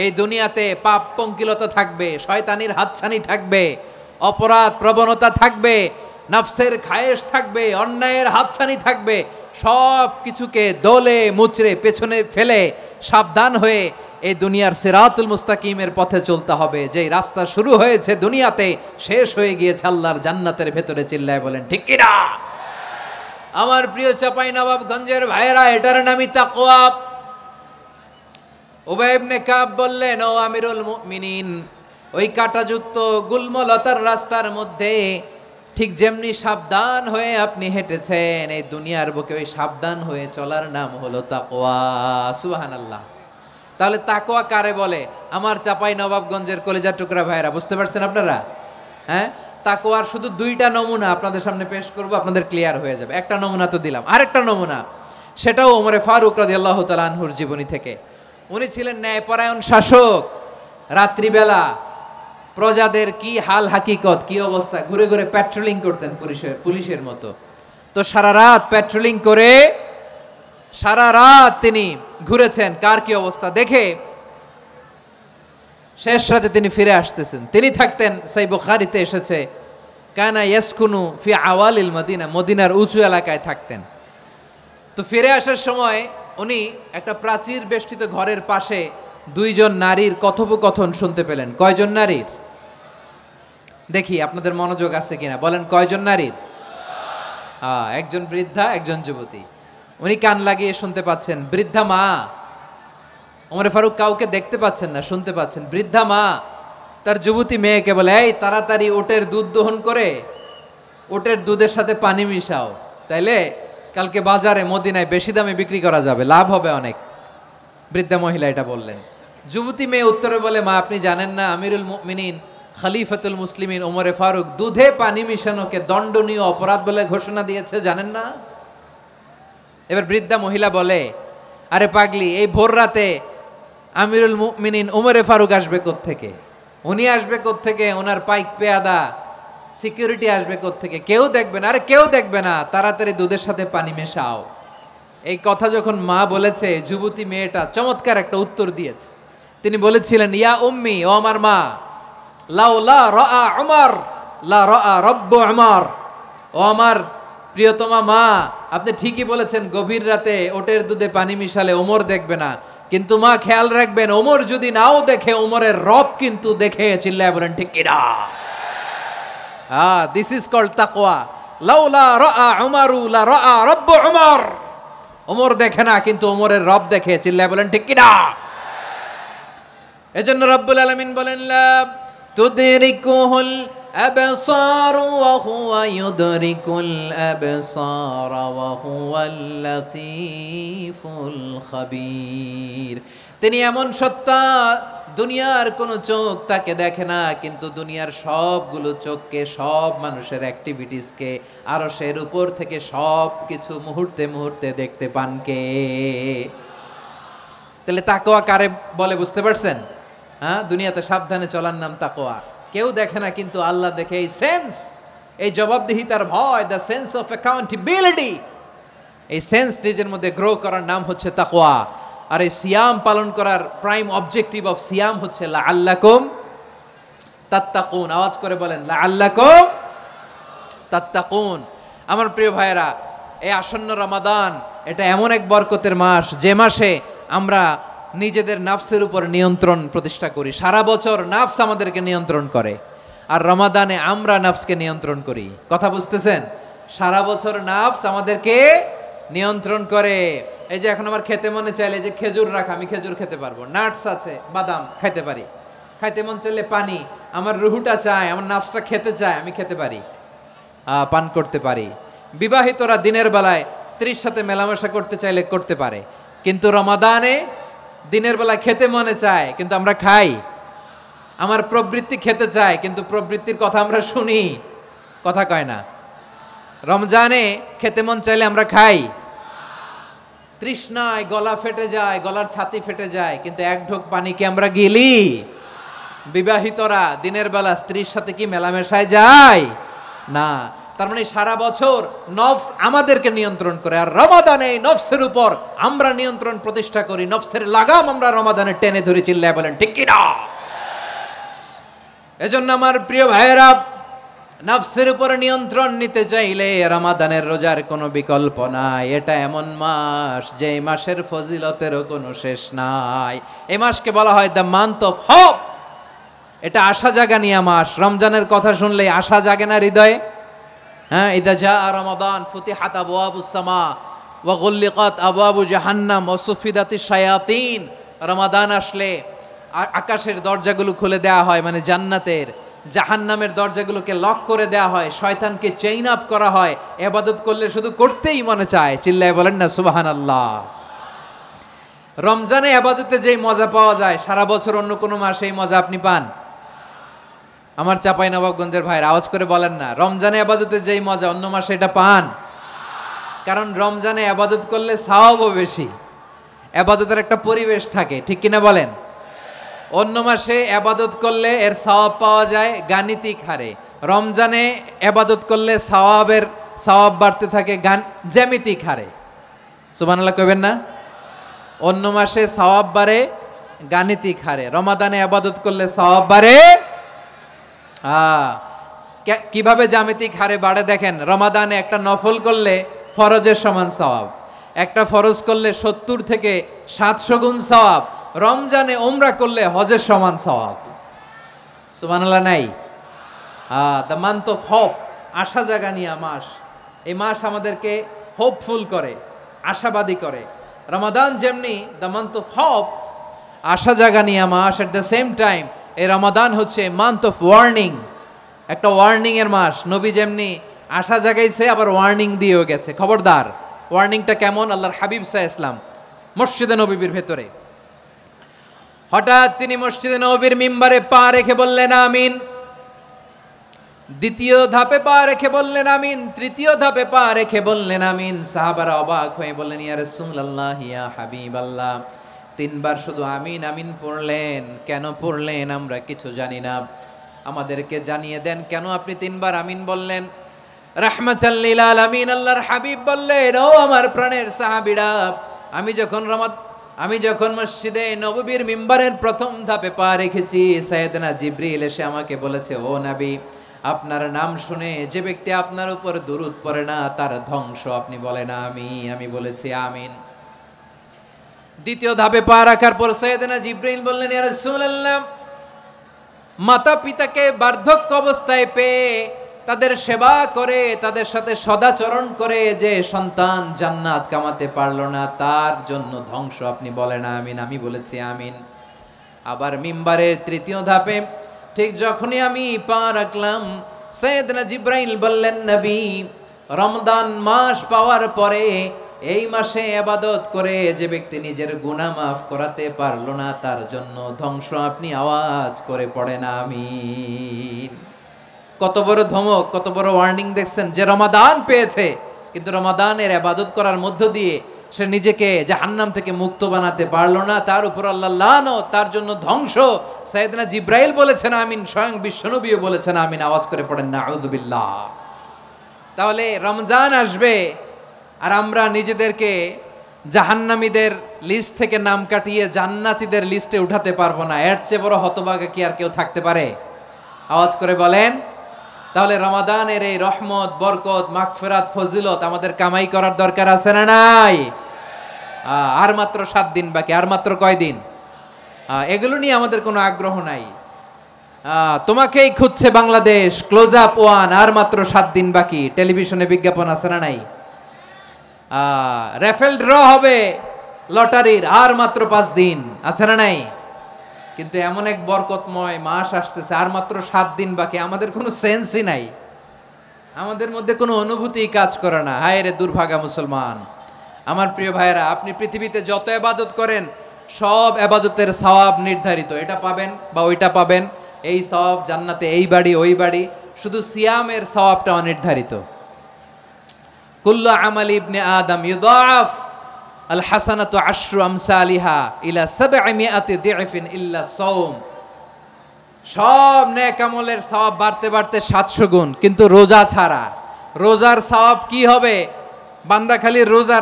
S1: এই দুনিয়াতে পাপ পঙ্কিলতা থাকবে, শয়তানির হাতছানি থাকবে, অপরাধ প্রবণতা থাকবে, নফসের খায়েশ থাকবে, অন্যায়ের হাতছানি থাকবে, সব কিছুকে দলে মুচড়ে পেছনে ফেলে সাবধান হয়ে এই দুনিয়ার সিরাতুল মুস্তাকিমের পথে চলতে হবে। যেই রাস্তা শুরু হয়েছে দুনিয়াতে, শেষ হয়ে গিয়েছে আল্লাহর জান্নাতের ভেতরে। চিল্লায় বলেন ঠিক কিনা? আমার প্রিয় চাঁপাইনবাবগঞ্জের ভাইয়েরা, এটার নামই তাকওয়া। উবাই ইবনে কাব বললেন, ও আমিরুল মুমিনিন, ওই কাঁটাযুক্ত গুলমলতার রাস্তার মধ্যে ঠিক যেমনি সাবধান হয়ে আপনি হেঁটেছেন, এই দুনিয়ার বুকে ওই সাবধান হয়ে চলার নাম হলো তাকওয়া। সুবহানাল্লাহ। তাহলে তাকওয়া কারে বলে? আমার চাঁপাইনবাবগঞ্জের কলিজার টুকরা ভাইয়েরা, বুঝতে পারছেন আপনারা? হ্যাঁ, তাকওয়ার শুধু দুইটা নমুনা আপনাদের সামনে পেশ করব, আপনাদের ক্লিয়ার হয়ে যাবে। একটা নমুনা তো দিলাম, আরেকটা নমুনা, সেটাও ওমরে ফারুক রাদিয়াল্লাহু তাআলা আনহুর জীবনী থেকে। উনি ছিলেন ন্যায়পরায়ণ শাসক। রাত্রিবেলা প্রজাদের কি হাল হাকিকত, কি অবস্থা, ঘুরে ঘুরে প্যাট্রোলিং করতেন পুলিশের মতো। তো সারা রাত প্যাট্রোলিং করে সারা রাত তিনি ঘুরেছেন কার কি অবস্থা দেখে শেষ রাতে তিনি ফিরে আসতেছেন। তিনি থাকতেন, সেই বুখারীতে এসেছে, কানা ইয়াসকুনু ফি আওয়ালিল মদিনা, মদিনার উঁচু এলাকায় থাকতেন। তো ফিরে আসার সময় উনি একটা প্রাচীর বেষ্টিত ঘরের পাশে দুইজন নারীর কথোপকথন শুনতে পেলেন। কয়জন নারীর? দেখি আপনাদের মনোযোগ আছে কিনা, বলেন কয়জন নারীর? একজন বৃদ্ধা, একজন যুবতী। উনি কান লাগিয়ে শুনতে পাচ্ছেন। বৃদ্ধা মা, ওমরে ফারুক কাউকে দেখতে পাচ্ছেন না, শুনতে পাচ্ছেন। বৃদ্ধা মা তার যুবতী মেয়েকে বলে, এই তাড়াতাড়ি ওটের দুধ দহন করে ওটের দুধের সাথে পানি মিশাও, তাইলে কালকে বাজারে মদিনায় বেশি দামে বিক্রি করা যাবে, লাভ হবে অনেক। বৃদ্ধা মহিলা এটা বললেন। যুবতী মেয়ে উত্তরে বলে, মা আপনি জানেন না আমিরুল মুমিনিন খলিফাতুল মুসলিমিন ওমরে ফারুক দুধে পানি মিশানোকে দণ্ডনীয় অপরাধ বলে ঘোষণা দিয়েছে, জানেন না? এবার বৃদ্ধা মহিলা বলে, আরে পাগলি, এই ভোর রাতে আমিরুল মুমিনিন ওমরে ফারুক আসবে কোত্থেকে? উনি আসবে কোত্থেকে? ওনার পাইক পেয়াদা সিকিউরিটি আসবে কোত্থেকে? কেউ দেখবে না। আরে কেউ দেখবে না, তাড়াতাড়ি দুধের সাথে পানি মেশাও। এই কথা যখন মা বলেছে, যুবতী মেয়েটা চমৎকার একটা উত্তর দিয়েছে। তিনি বলেছিলেন, ইয়া উম্মি, ও আমার মা, লাউলা রাআ উমর লা রাআ রব্বু উমর। ও আমার প্রিয়তমা মা, আপনি ঠিকই বলেছেন, গভীর রাতে ওটের দুধে পানি মিশালে ওমর দেখবে না, কিন্তু মা খেয়াল রাখবেন, ওমর যদি নাও দেখে, ওমরের রব কিন্তু দেখে। চিল্লায় বলেন ঠিক কিনা? দিস ইজ কল্ড তাকওয়া। লাউলা রাআ উমরু লা রাআ রব্বু উমর। ওমর দেখে না, কিন্তু ওমরের রব দেখে। চিল্লায় বলেন ঠিক কিনা? এজন্য রব্বুল আলামিন বলেন, লা তুদরিকুহুল আবসার ওয়া হুয়া ইউদরিকুল আবসার ওয়া হুয়াল লাতীফুল খাবীর। তিনি এমন সত্তা, দুনিয়ার কোনো চোখ তাকে দেখে না, কিন্তু দুনিয়ার সবগুলো চোখকে, সব মানুষের অ্যাক্টিভিটিসকে আরশের উপর থেকে সব কিছু মুহূর্তে মুহূর্তে দেখতে পান কে? তাহলে তাকওয়া কারে বলে বুঝতে পারছেন? দুনিয়াতে সাবধানে চলার নাম তাকওয়া। কেউ দেখে না, কিন্তু আল্লাহ দেখে। এই সেন্স, এই জবাবদিহিতার ভয়, দ্য সেন্স অফ অ্যাকাউন্টেবিলিটি, এই সেন্স নিজের মধ্যে গ্রো করার নাম হচ্ছে তাকওয়া। আর এই সিয়াম পালন করার প্রাইম অবজেক্টিভ অফ সিয়াম হচ্ছে লাআল্লাকুম তাত্তাকুন। আওয়াজ করে বলেন, লাআল্লাকুম তাত্তাকুন। আমার প্রিয় ভাইয়েরা, এই আসন্ন রমাদান, এটা এমন এক বরকতের মাস, যে মাসে আমরা নিজেদের নাফসের উপর নিয়ন্ত্রণ প্রতিষ্ঠা করি। সারা বছর নাফস আমাদেরকে নিয়ন্ত্রণ করে, আর রমাদানে আমরা নাফসকে নিয়ন্ত্রণ করি। কথা বুঝতেছেন? সারা বছর নাফস আমাদেরকে নিয়ন্ত্রণ করে। এই যে এখন আমার খেতে মনে চাইলে, যে খেজুর রাখা, আমি খেজুর খেতে পারবো, নাটস আছে, বাদাম খাইতে পারি। খাইতে মন চাইলে পানি, আমার রুহুটা চায়, আমার নাফসটা খেতে চায়, আমি খেতে পারি, পান করতে পারি। বিবাহিতরা দিনের বেলায় স্ত্রীর সাথে মেলামেশা করতে চাইলে করতে পারে, কিন্তু রমাদানে দিনের বেলায় খেতে মনে চায়, কিন্তু আমরা খাই। আমার প্রবৃত্তি খেতে চায়, কিন্তু প্রবৃত্তির কথা আমরা শুনি, কথা কয় না। রমজানে খেতে মন চাইলে আমরা খাই, তৃষ্ণায় গলা ফেটে যায়, গলার ছাতি ফেটে যায়, কিন্তু এক ঢোক পানি কি আমরা গিলি? বিবাহিতরা দিনের বেলা স্ত্রীর সাথে কি মেলামেশায় যায় না। তার মানে সারা বছর নফস আমাদেরকে নিয়ন্ত্রণ করে, আর রমাদানে এই নফসের উপর আমরা নিয়ন্ত্রণ প্রতিষ্ঠা করি। নফসের লাগাম আমরা রমাদানে টেনে ধরে। চিল্লায় বলেন ঠিক কি না? এজন্য আমার প্রিয় ভাইয়েরা, নফসের উপর নিয়ন্ত্রণ নিতে চাইলে রমাদানের রোজার কোনো বিকল্প নাই। এটা এমন মাস, যে মাসের ফজিলতেরও কোনো শেষ নাই। এই মাসকে বলা হয় দ্য মান্থ অফ হোপ। এটা আশা জাগানিয়া মাস। রমজানের কথা শুনলেই আশা জাগে না হৃদয়ে? হ্যাঁ, ইদা জাআ রমাদান ফুতিহাত আবওয়াবুস সামা ওয়া গুল্লিকাত আবওয়াবু জাহান্নাম ওয়া সুফিদাতিশ শায়াতিন। রমাদান আসলে আকাশের দরজাগুলো খুলে দেওয়া হয়, মানে জান্নাতের। জাহান্নামের দরজাগুলোকে লক করে দেওয়া হয়, শয়তানকে চেইন আপ করা হয়। ইবাদত করলে শুধু করতেই মনে চায়। চিল্লায় বলেন না সুবহানাল্লাহ। রমজানে ইবাদতে যেই মজা পাওয়া যায়, সারা বছর অন্য কোনো মাসে এই মজা আপনি পান? আমার চাঁপাইনবাবগঞ্জের ভাইরা আওয়াজ করে বলেন না, রমজানে ইবাদতে যেই মজা অন্য মাসে এটা পান? কারণ রমজানে ইবাদত করলে সওয়াবও বেশি, ইবাদতের একটা পরিবেশ থাকে, ঠিক কিনা বলেন? অন্য মাসে আবাদত করলে এর সওয়াব পাওয়া যায় গাণিতিক হারে, রমজানে আবাদত করলে সওয়াব বাড়তে থাকে জ্যামিতিক হারে। সুবহানাল্লাহ কইবেন না? অন্য মাসে সওয়াব বাড়ে গাণিতিক হারে, রমাদানে আবাদত করলে সওয়াব বাড়ে কিভাবে জ্যামিতিক হারে বাড়ে দেখেন। রমাদানে একটা নফল করলে ফরজের সমান সওয়াব, একটা ফরজ করলে 70 থেকে 700 গুণ সওয়াব, রমজানে উমরা করলে হজের সমান সওয়াব। সুবহানাল্লাহ নাই? দ্য মান্থ অফ হোপ, আশা জাগানিয়া মাস। এই মাস আমাদেরকে হোপফুল করে, আশাবাদী করে। রমাদান যেমনি দ্য মান্থ অফ হোপ, আশা জাগানিয়া মাস, এট দ্য সেম টাইম এই রমাদান হচ্ছে মান্থ অফ ওয়ার্নিং, একটা ওয়ার্নিং এর মাস। নবী যেমনি আশা জাগাইছে আবার ওয়ার্নিং দিয়েও গেছে, খবরদার। ওয়ার্নিংটা কেমন? আল্লাহর হাবিব সাল্লাল্লাহু আলাইহি ওয়াসাল্লাম মসজিদে নববীর ভেতরে, হঠাৎ তিনি মসজিদে নববীর মিম্বারে পা রেখে বললেন আমিন। দ্বিতীয় ধাপে পা রেখে বললেন আমিন, তৃতীয় ধাপে পা রেখে বললেন আমিন। সাহাবারা অবাক হয়ে বললেন ইয়া রাসূলুল্লাহ, ইয়া হাবিবাল্লাহ, 3 বার শুধু আমিন আমিন পড়লেন, কেন পড়লেন আমরা কিছু জানি না, আমাদেরকে জানিয়ে দেন কেন আপনি 3 বার আমিন বললেন। রাহমাতাল লিল আলামিন আল্লাহর হাবিব বললেন, ও আমার প্রাণের সাহাবীরা, আমি যখন মসজিদে নববীর মিম্বারের প্রথম ধাপে পা রেখেছি, সাইয়েদনা জিবরিল এসে আমাকে বলেছে, ও নবী, আপনার নাম শুনে যে ব্যক্তি আপনার উপর দুরূদ পড়ে না তার ধ্বংস। আপনি বলেন আমিন। আমি বলেছি আমিন। দ্বিতীয় ধাপে পা রাখার পর সাইয়েদনা জিবরিল বললেন, ইয়া রাসূলুল্লাহ, মাতা পিতাকে বার্ধক্য অবস্থায় পেয়ে তাদের সেবা করে, তাদের সাথে সদাচরণ করে যে সন্তান জান্নাত কামাতে পারলো না তার জন্য ধ্বংস। আপনি বলেন আমিন। আমি বলেছি আমিন। আবার মিম্বারের তৃতীয় ধাপে ঠিক যখনই আমি পা রাখলাম, সাইয়েদনা জিবরাইল বললেন, নবী, রমজান মাস পাওয়ার পরে এই মাসে ইবাদত করে যে ব্যক্তি নিজের গুনাহ মাফ করাতে পারলো না তার জন্য ধ্বংস। আপনি আওয়াজ করে পড়েন আমিন। কত বড় ধমক, কত বড় ওয়ার্নিং দেখছেন। যে রমাদান পেয়েছে কিন্তু রমাদানের ইবাদত করার মধ্য দিয়ে সে নিজেকে জাহান্নাম থেকে মুক্ত বানাতে পারলো না, তার উপর আল্লাহ লানত, তার জন্য ধ্বংস। সাইয়েদনা জিবরাইল বলেছেন আমিন, স্বয়ং বিশ্বনবীও বলেছেন আমিন। আওয়াজ করে পড়েন নাউযু বিল্লাহ। তাহলে রমজান আসবে আর আমরা নিজেদেরকে জাহান্নামীদের লিস্ট থেকে নাম কাটিয়ে জান্নাতীদের লিস্টে উঠাতে পারবো না। এর চেয়ে বড় হতভাগা কি আর কেউ থাকতে পারে? আওয়াজ করে বলেন। তাহলে রমাদানের এই রহমত, বরকত, মাগফিরাত, ফজিলত আমাদের কামাই করার দরকার আছে না নাই? আর মাত্র 7 দিন বাকি। আর মাত্র কয় দিন? এগুলো নিয়ে আমাদের কোনো আগ্রহ নাই। তোমাকেই খুঁজছে বাংলাদেশ, ক্লোজ আপ 1, আর মাত্র 7 দিন বাকি। টেলিভিশনে বিজ্ঞাপন আছে না নাই? রেফেল ড্র হবে লটারির, আর মাত্র 5 দিন আছে না নাই? কিন্তু এমন এক বরকতময় মাস আসতেছে, আর মাত্র 7 দিন বাকি। আমাদের কোনো সেন্সই নাই, আমাদের মধ্যে কোনো অনুভূতি কাজ করে না। হায় রে দুর্ভাগা মুসলমান। আমার প্রিয় ভাইয়েরা, আপনি পৃথিবীতে যত ইবাদত করেন সব ইবাদতের সওয়াব নির্ধারিত। এটা পাবেন বা ওইটা পাবেন, এই সওয়াব জান্নাতে, এই বাড়ি ওই বাড়ি। শুধু সিয়ামের সওয়াবটা অনির্ধারিত। কুল্লু আমালি ইবনে আদম ইউদাফ আল হাসানাতু আশরু আমসালিহা ইলা 700 দিফিন ইল্লা সাওম। সব নেক আমলের সওয়াব বাড়তে বাড়তে 700 গুণ, কিন্তু রোজা ছাড়া। রোজার সওয়াব কি হবে? বান্দা খালি রোজা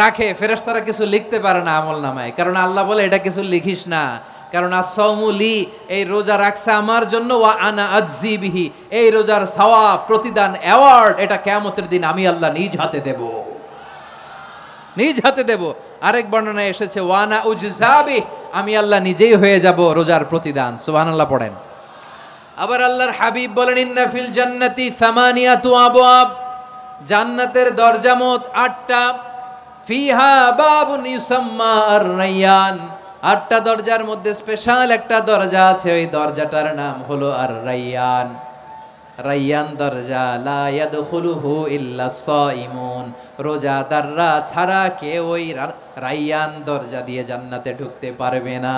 S1: রাখে, ফেরেশতারা কিছু লিখতে পারে না আমল নামায়, কারণ আল্লাহ বলে এটা কিছু লিখিস না, কারণ আসসাওমু লি, এই রোজা রাখছে আমার জন্য, ওয়া আনা আজজি বিহি, এই রোজার সওয়াব, প্রতিদান, অ্যাওয়ার্ড এটা কিয়ামতের দিন আমি আল্লাহ নিজ হাতে দেব, নিজ হাতে দেব। আরেক বর্ণনায় এসেছে ওয়ানা উজজাবি, আমি আল্লাহ নিজেই হয়ে যাব রোজার প্রতিদান। সুবহানাল্লাহ পড়েন। আবার আল্লাহর হাবিব বলেন, ইন্না ফিল জান্নাতি সামানিয়াতু আবওয়াব, জান্নাতের দরজা মোট 8টা। ফিহা বাবুন ইউসাম্মা আর-রায়্যান, 8টা দরজার মধ্যে স্পেশাল একটা দরজা আছে, ওই দরজাটার নাম হলো আর-রায়্যান। রায়্যান দরজা, লা ইয়াদখুলুহু ইল্লা সাইমুন, রোজাদাররা ছাড়া কেউ ওই রায়্যান দরজা দিয়ে জান্নাতে ঢুকতে পারবে না।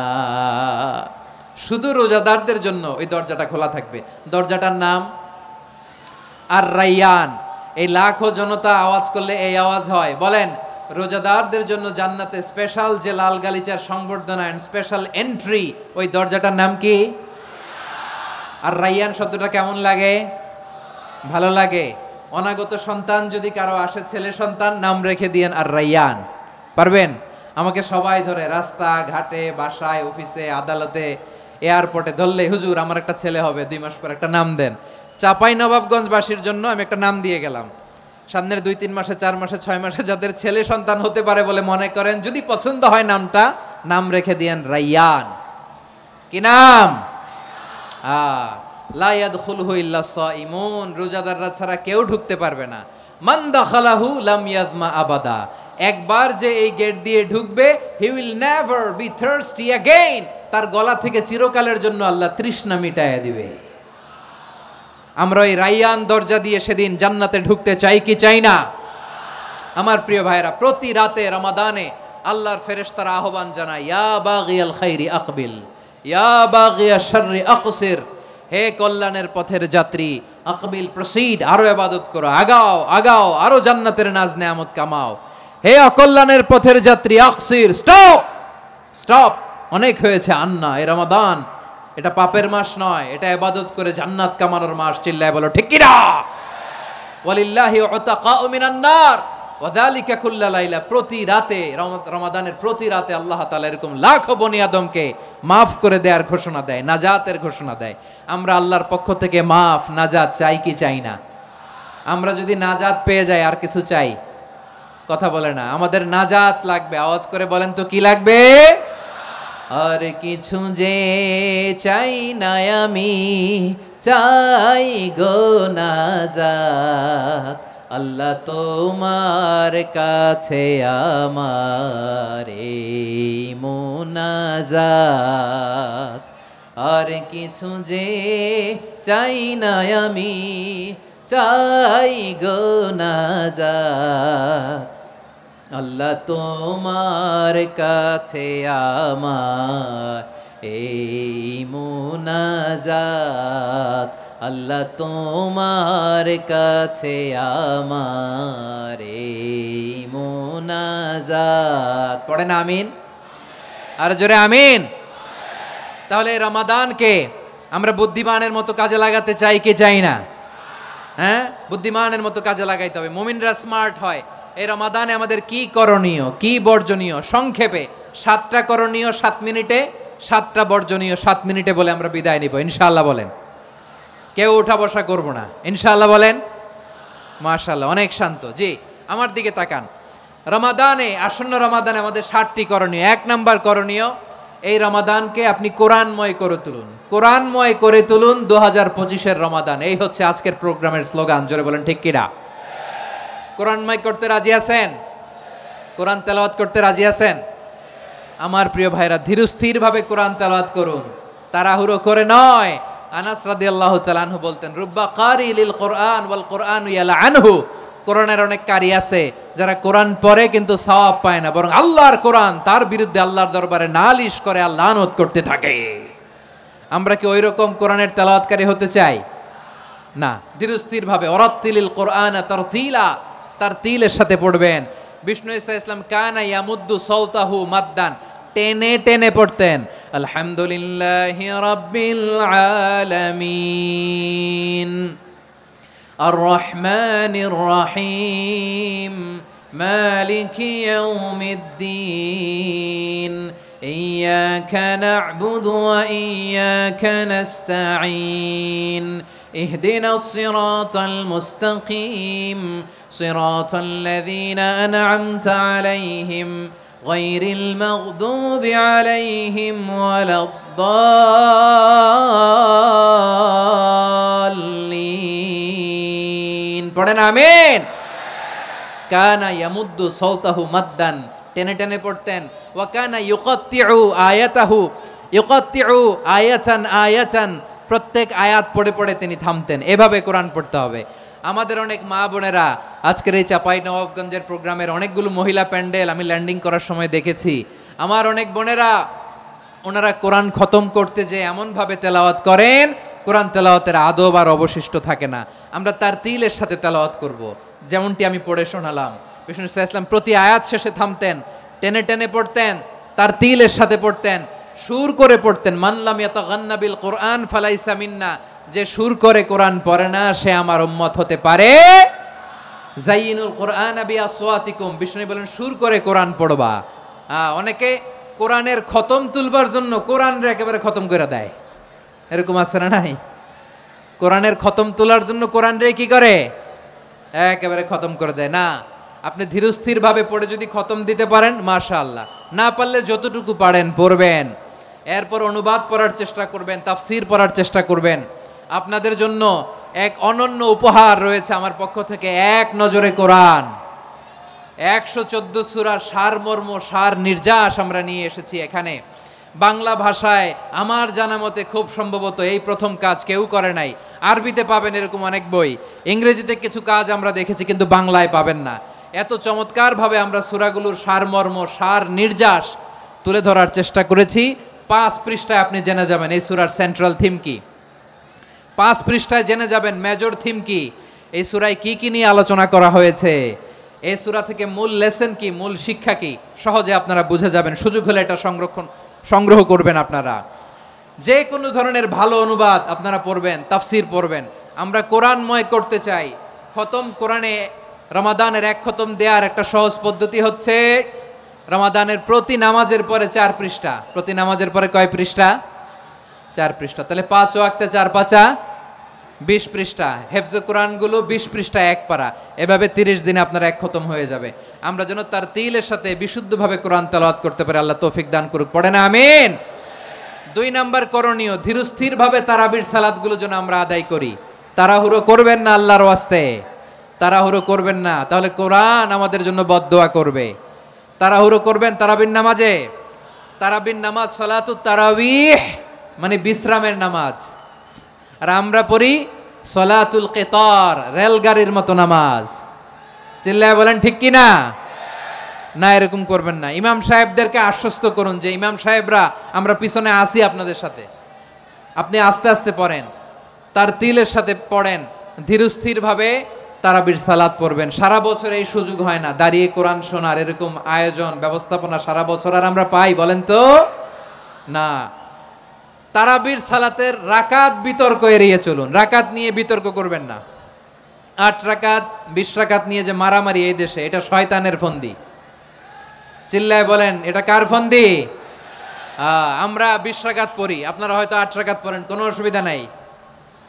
S1: শুধু রোজাদারদের জন্য ওই দরজাটা খোলা থাকবে। দরজাটার নাম আর রায়্যান। এই লাখো জনতা আওয়াজ করলে এই আওয়াজ হয়, বলেন রোজাদারদের জন্য জান্নাতে স্পেশাল যে লাল গালিচার সংবর্ধনা এন্ড স্পেশাল এন্ট্রি, ওই দরজাটার নাম কি? আর রাইয়ান শব্দটা কেমন লাগে? ভালো লাগে। অনাগত সন্তান যদি কারো আসে, ছেলে সন্তান, নাম রেখে দিয়েন আর রাইয়ান। পারবেন? আমাকে সবাই ধরে রাস্তা ঘাটে, বাসায়, অফিসে, আদালতে, এয়ারপোর্টে ধরলে, হুজুর আমার একটা ছেলে হবে 2 মাস পর, একটা নাম দেন। চাপাই নবাবগঞ্জবাসীর জন্য আমি একটা নাম দিয়ে গেলাম। সামনের 2-3 মাসে, 4 মাসে, 6 মাসে যাদের ছেলে সন্তান হতে পারে বলে মনে করেন, যদি পছন্দ হয় নামটা, নাম রেখে দিয়েন রাইয়ান। কি নাম? লা ইয়াদখুলহু ইল্লা সাইমুন, রোজাদাররা ছাড়া কেউ ঢুকতে পারবে না। মান দাখালাহু লাম ইয়াযমা আবাদা, একবার যে এই গেট দিয়ে ঢুকবে, he will never be thirsty again, তার গলা থেকে চিরকালের জন্য আল্লাহ তৃষ্ণা মিটায়া দিবে। আমরা ওই রাইয়ান দরজা দিয়ে সেদিন জান্নাতে ঢুকতে চাই কি চাই না? আমার প্রিয় ভাইরা, প্রতি রাতে রমাদানে আল্লাহর ফেরেশতারা আহ্বান জানায়, ইয়া বাগিয়াল খাইরি আকবিল, ইয়া বাগিয়াশ শাররি আকসির, হে কল্যাণের পথের যাত্রী, আকবিল প্রসিড, আরো ইবাদত করো, আগাও আগাও, আরো জান্নাতের নাজ নেয়ামত কামাও। হে অকল্যাণের পথের যাত্রী, আকসির, স্টপ স্টপ, অনেক হয়েছে। আন্না, এ রমাদান এটা পাপের মাস নয়, এটা ইবাদত করে জান্নাত কামানোর মাস। চিল্লায় বলো ঠিক কি না? ওয়ালিল্লাহি উতাকাউ মিনান নার ওয়া যালিকা কুল্লা লাইলা, প্রতি রাতে, রমাদানের প্রতি রাতে আল্লাহ তাআলা এরকম লাখো বনি আদমকে মাফ করে দেওয়ার ঘোষণা দেয়, নাজাতের ঘোষণা দেয়। আমরা আল্লাহর পক্ষ থেকে মাফ, নাজাত চাই কি চাই না? আমরা যদি নাজাত পেয়ে যাই, আর কিছু চাই? কথা বলে না। আমাদের নাজাত লাগবে। আওয়াজ করে বলেন তো কি লাগবে? আর কিছু যে চাই না আমি, চাই গো নাজাত, আল্লাহ তোমার কাছে আমার এই মুনাজাত। আর কিছু যে চাই না আমি, চাই গো নাজাত, আল্লাহ তোমার কাছে আমার এই মুনাজাত, আল্লাহ তোমার কাছে আমার এই মুনাজাত। পড়েন আমিন, আর জোরে আমিন। তাহলে রমাদানকে আমরা বুদ্ধিমানের মতো কাজে লাগাতে চাই কি চাই না? হ্যাঁ, বুদ্ধিমানের মতো কাজে লাগাইতে হবে। মুমিনরা স্মার্ট হয়। এই রমাদানে আমাদের কি করণীয়, কি বর্জনীয়? সংক্ষেপে 7টা করণীয় 7 মিনিটে, 7টা বর্জনীয় 7 মিনিটে বলে আমরা বিদায় নিব ইনশাআল্লাহ। বলেন, কেউ উঠা বসা করব না ইনশাআল্লাহ। বলেন মাশাআল্লাহ, অনেক শান্ত। জি, আমার দিকে তাকান। রমাদানে, আসন্ন রমাদানে আমাদের 7টি করণীয়। 1 নাম্বার করণীয়, এই রমাদানকে আপনি কোরআনময় করে তুলুন। কোরআনময় করে তুলুন 2025-এর রমাদান। এই হচ্ছে আজকের প্রোগ্রামের স্লোগান। জোরে বলেন ঠিক কিনা? কোরআনময় করতে রাজি আছেন? কোরআন তেলাওয়াত করতে রাজি আছেন? আমার প্রিয় ভাইরা, ধীরস্থির ভাবে কোরআন তেলাওয়াত করুন, তাড়াহুড়ো করে নয়। আনাস রাদিয়াল্লাহু তাআলা আনহু বলতেন, রুব্বা কারি লিল কোরআন ওয়াল কোরআনু ইয়ালআনহু, কোরআনের অনেক কারি আছে যারা কোরআন পড়ে কিন্তু সওয়াব পায় না, বরং আল্লাহর কোরআন তার বিরুদ্ধে আল্লাহর দরবারে নালিশ করে আর লানত করতে থাকে। আমরা কি ওইরকম কোরআনের তেলাওয়াতকারী হতে চাই? না। ধীরস্থির ভাবে, ওয়ারাত্তিলিল কোরআন তারতিলা, তারতিলের সাথে পড়বেন। বিষ্ণু ঈসা ইসলাম কানা ইয়ামুদ্দু সাওতাহু মাদ্দান, টেনে টেনে পড়তেন। আলহামদুলিল্লাহি রাব্বিল আলামিন আর রহমানির রহিম মালিকি ইয়াউমিদ্দিন ইয়্যাকা না'বুদু ওয়া ইয়্যাকা নাস্তাঈন ইহদিনাস সিরাতাল মুস্তাকিম সিরাতাল লাযীনা আন'আমতা আলাইহিম গায়রিল মাগদুবি আলাইহিম ওয়ালাদ-দাল্লিন। পড়েন আমিন। কানা ইয়ামুদ্দু সাওতাহু মাদ্দান, টেনে টেনে পড়তেন। ওয়া কানা ইউকাত্তিউ আয়াতাহু, ইউকাত্তিউ আয়াতান আয়াতান, প্রত্যেক আয়াত পড়ে পড়ে তিনি থামতেন। এভাবে কোরআন পড়তে হবে। আমাদের অনেক মা বোনেরা, আজকের এই চাপাই নবাবগঞ্জের প্রোগ্রামের অনেকগুলো মহিলা প্যান্ডেল আমি ল্যান্ডিং করার সময় দেখেছি। আমার অনেক বোনেরা, ওনারা কোরআন খতম করতে যে এমনভাবে তেলাওয়াত করেন, কোরআন তেলাওয়াতের আদব আর অবশিষ্ট থাকে না। আমরা তার তিলের সাথে তেলাওয়াত করব, যেমনটি আমি পড়ে শোনালাম। বিষ্ণু ইসলাম প্রতি আয়াত শেষে থামতেন, টেনে টেনে পড়তেন, তার তিলের সাথে পড়তেন, সুর করে পড়তেন। মানলাম ইয়াতাগান্না বিল কোরআন ফালাইসা মিন্না, যে সুর করে কোরআন পড়ে না সে আমার উম্মত হতে পারে। জাইনুল কোরআন বিআসওয়াতিকুম, বিষ্ণু বলেন সুর করে কোরআন পড়বা। অনেকে কোরআনের খতম তুলবার জন্য কোরআনরে একেবারে খতম করে দেয়, এরকম আছে না নাই? কোরআনের খতম তোলার জন্য কোরআনরে কি করে? একেবারে খতম করে দেয় না। আপনি ধীরস্থির ভাবে পড়ে যদি খতম দিতে পারেন মাশাআল্লাহ, না পারলে যতটুকু পারেন পড়বেন, এরপর অনুবাদ পড়ার চেষ্টা করবেন, তাফসির পড়ার চেষ্টা করবেন। আপনাদের জন্য এক অনন্য উপহার রয়েছে আমার পক্ষ থেকে, এক নজরে কোরআন 114 সূরার সারমর্ম, সার নির্যাস আমরা নিয়ে এসেছি এখানে বাংলা ভাষায়। আমার জানা মতে খুব সম্ভবত এই প্রথম কাজ কেউ করে নাই। আরবিতে পাবেন এরকম অনেক বই, ইংরেজিতে কিছু কাজ আমরা দেখেছি, কিন্তু বাংলায় পাবেন না। এত চমৎকারভাবে আমরা সূরাগুলোর সারমর্ম, সার নির্যাস তুলে ধরার চেষ্টা করেছি। 5 পৃষ্ঠায় আপনি জেনে যাবেন এই সূরার সেন্ট্রাল থিম কি, 5 পৃষ্ঠায় জেনে যাবেন মেজর থিম কি, এই সূরায় কি কি নিয়ে আলোচনা করা হয়েছে, এই সূরা থেকে মূল লেসন কি, মূল শিক্ষা কি, সহজে আপনারা বুঝে যাবেন। সুযোগ হলে এটা সংগ্রহ করবেন আপনারা। যে কোনো ধরনের ভালো অনুবাদ আপনারা পড়বেন, তাফসির পড়বেন। আমরা কোরআনময় করতে চাই। খতম কোরআনে রমাদানের 1 খতম দেওয়ার একটা সহজ পদ্ধতি হচ্ছে রমাদানের প্রতি নামাজের পরে 4 পৃষ্ঠা, প্রতি নামাজের পরে কয় পৃষ্ঠা? 4 পৃষ্ঠা। তাহলে 5 ওয়াক্তে 4 পাঁচা 20 পৃষ্ঠা। হেফজে কোরআনগুলো 20 পৃষ্ঠা 1 পারা, এভাবে 30 দিনে আপনার 1 খতম হয়ে যাবে। আমরা যেন তার তিলের সাথে বিশুদ্ধভাবে কোরআন তেলাওয়াত করতে পারি, আল্লাহ তৌফিক দান করুক। পড়ে না আমিন। 2 নাম্বার করণীয়, ধীরস্থিরভাবে তারাবির সালাতগুলো যেন আমরা আদায় করি। তাড়াহুড়ো করবেন না আল্লাহর ওয়াস্তে, তাড়াহুড়ো করবেন না, তাহলে কোরআন আমাদের জন্য বদদোয়া করবে। তাড়াহুড়ো করবেন তারাবির নামাজে। তারাবির নামাজ সালাতুত তারাবিহ মানে বিশ্রামের নামাজ, আর আমরা পড়ি সলাতুল কিতার, রেলগাড়ির মতো নামাজ। চিল্লায় বলেন ঠিক কি না? না, এরকম করবেন না। ইমাম সাহেবদেরকে আশ্বস্ত করুন যে ইমাম সাহেবরা আমরা পিছনে আসি আপনাদের সাথে, আপনি আস্তে আস্তে পড়েন, তার তিলের সাথে পড়েন, ধীরস্থিরভাবে তারাবির সালাত পড়বেন। সারা বছর এই সুযোগ হয় না দাঁড়িয়ে কোরআন শোনার, এরকম আয়োজন ব্যবস্থাপনা সারা বছর আর আমরা পাই বলেন তো? না। তারাবির সালাতের রাকাত বিতর্ক এড়িয়ে চলুন, রাকাত নিয়ে বিতর্ক করবেন না। 8 রাকাত 20 রাকাত নিয়ে যে মারামারি এই দেশে, এটা শয়তানের ফন্দি। চিল্লায় বলেন এটা কার ফন্দি? আমরা 20 রাকাত পড়ি, আপনারা হয়তো 8 রাকাত পড়েন, কোনো অসুবিধা নাই।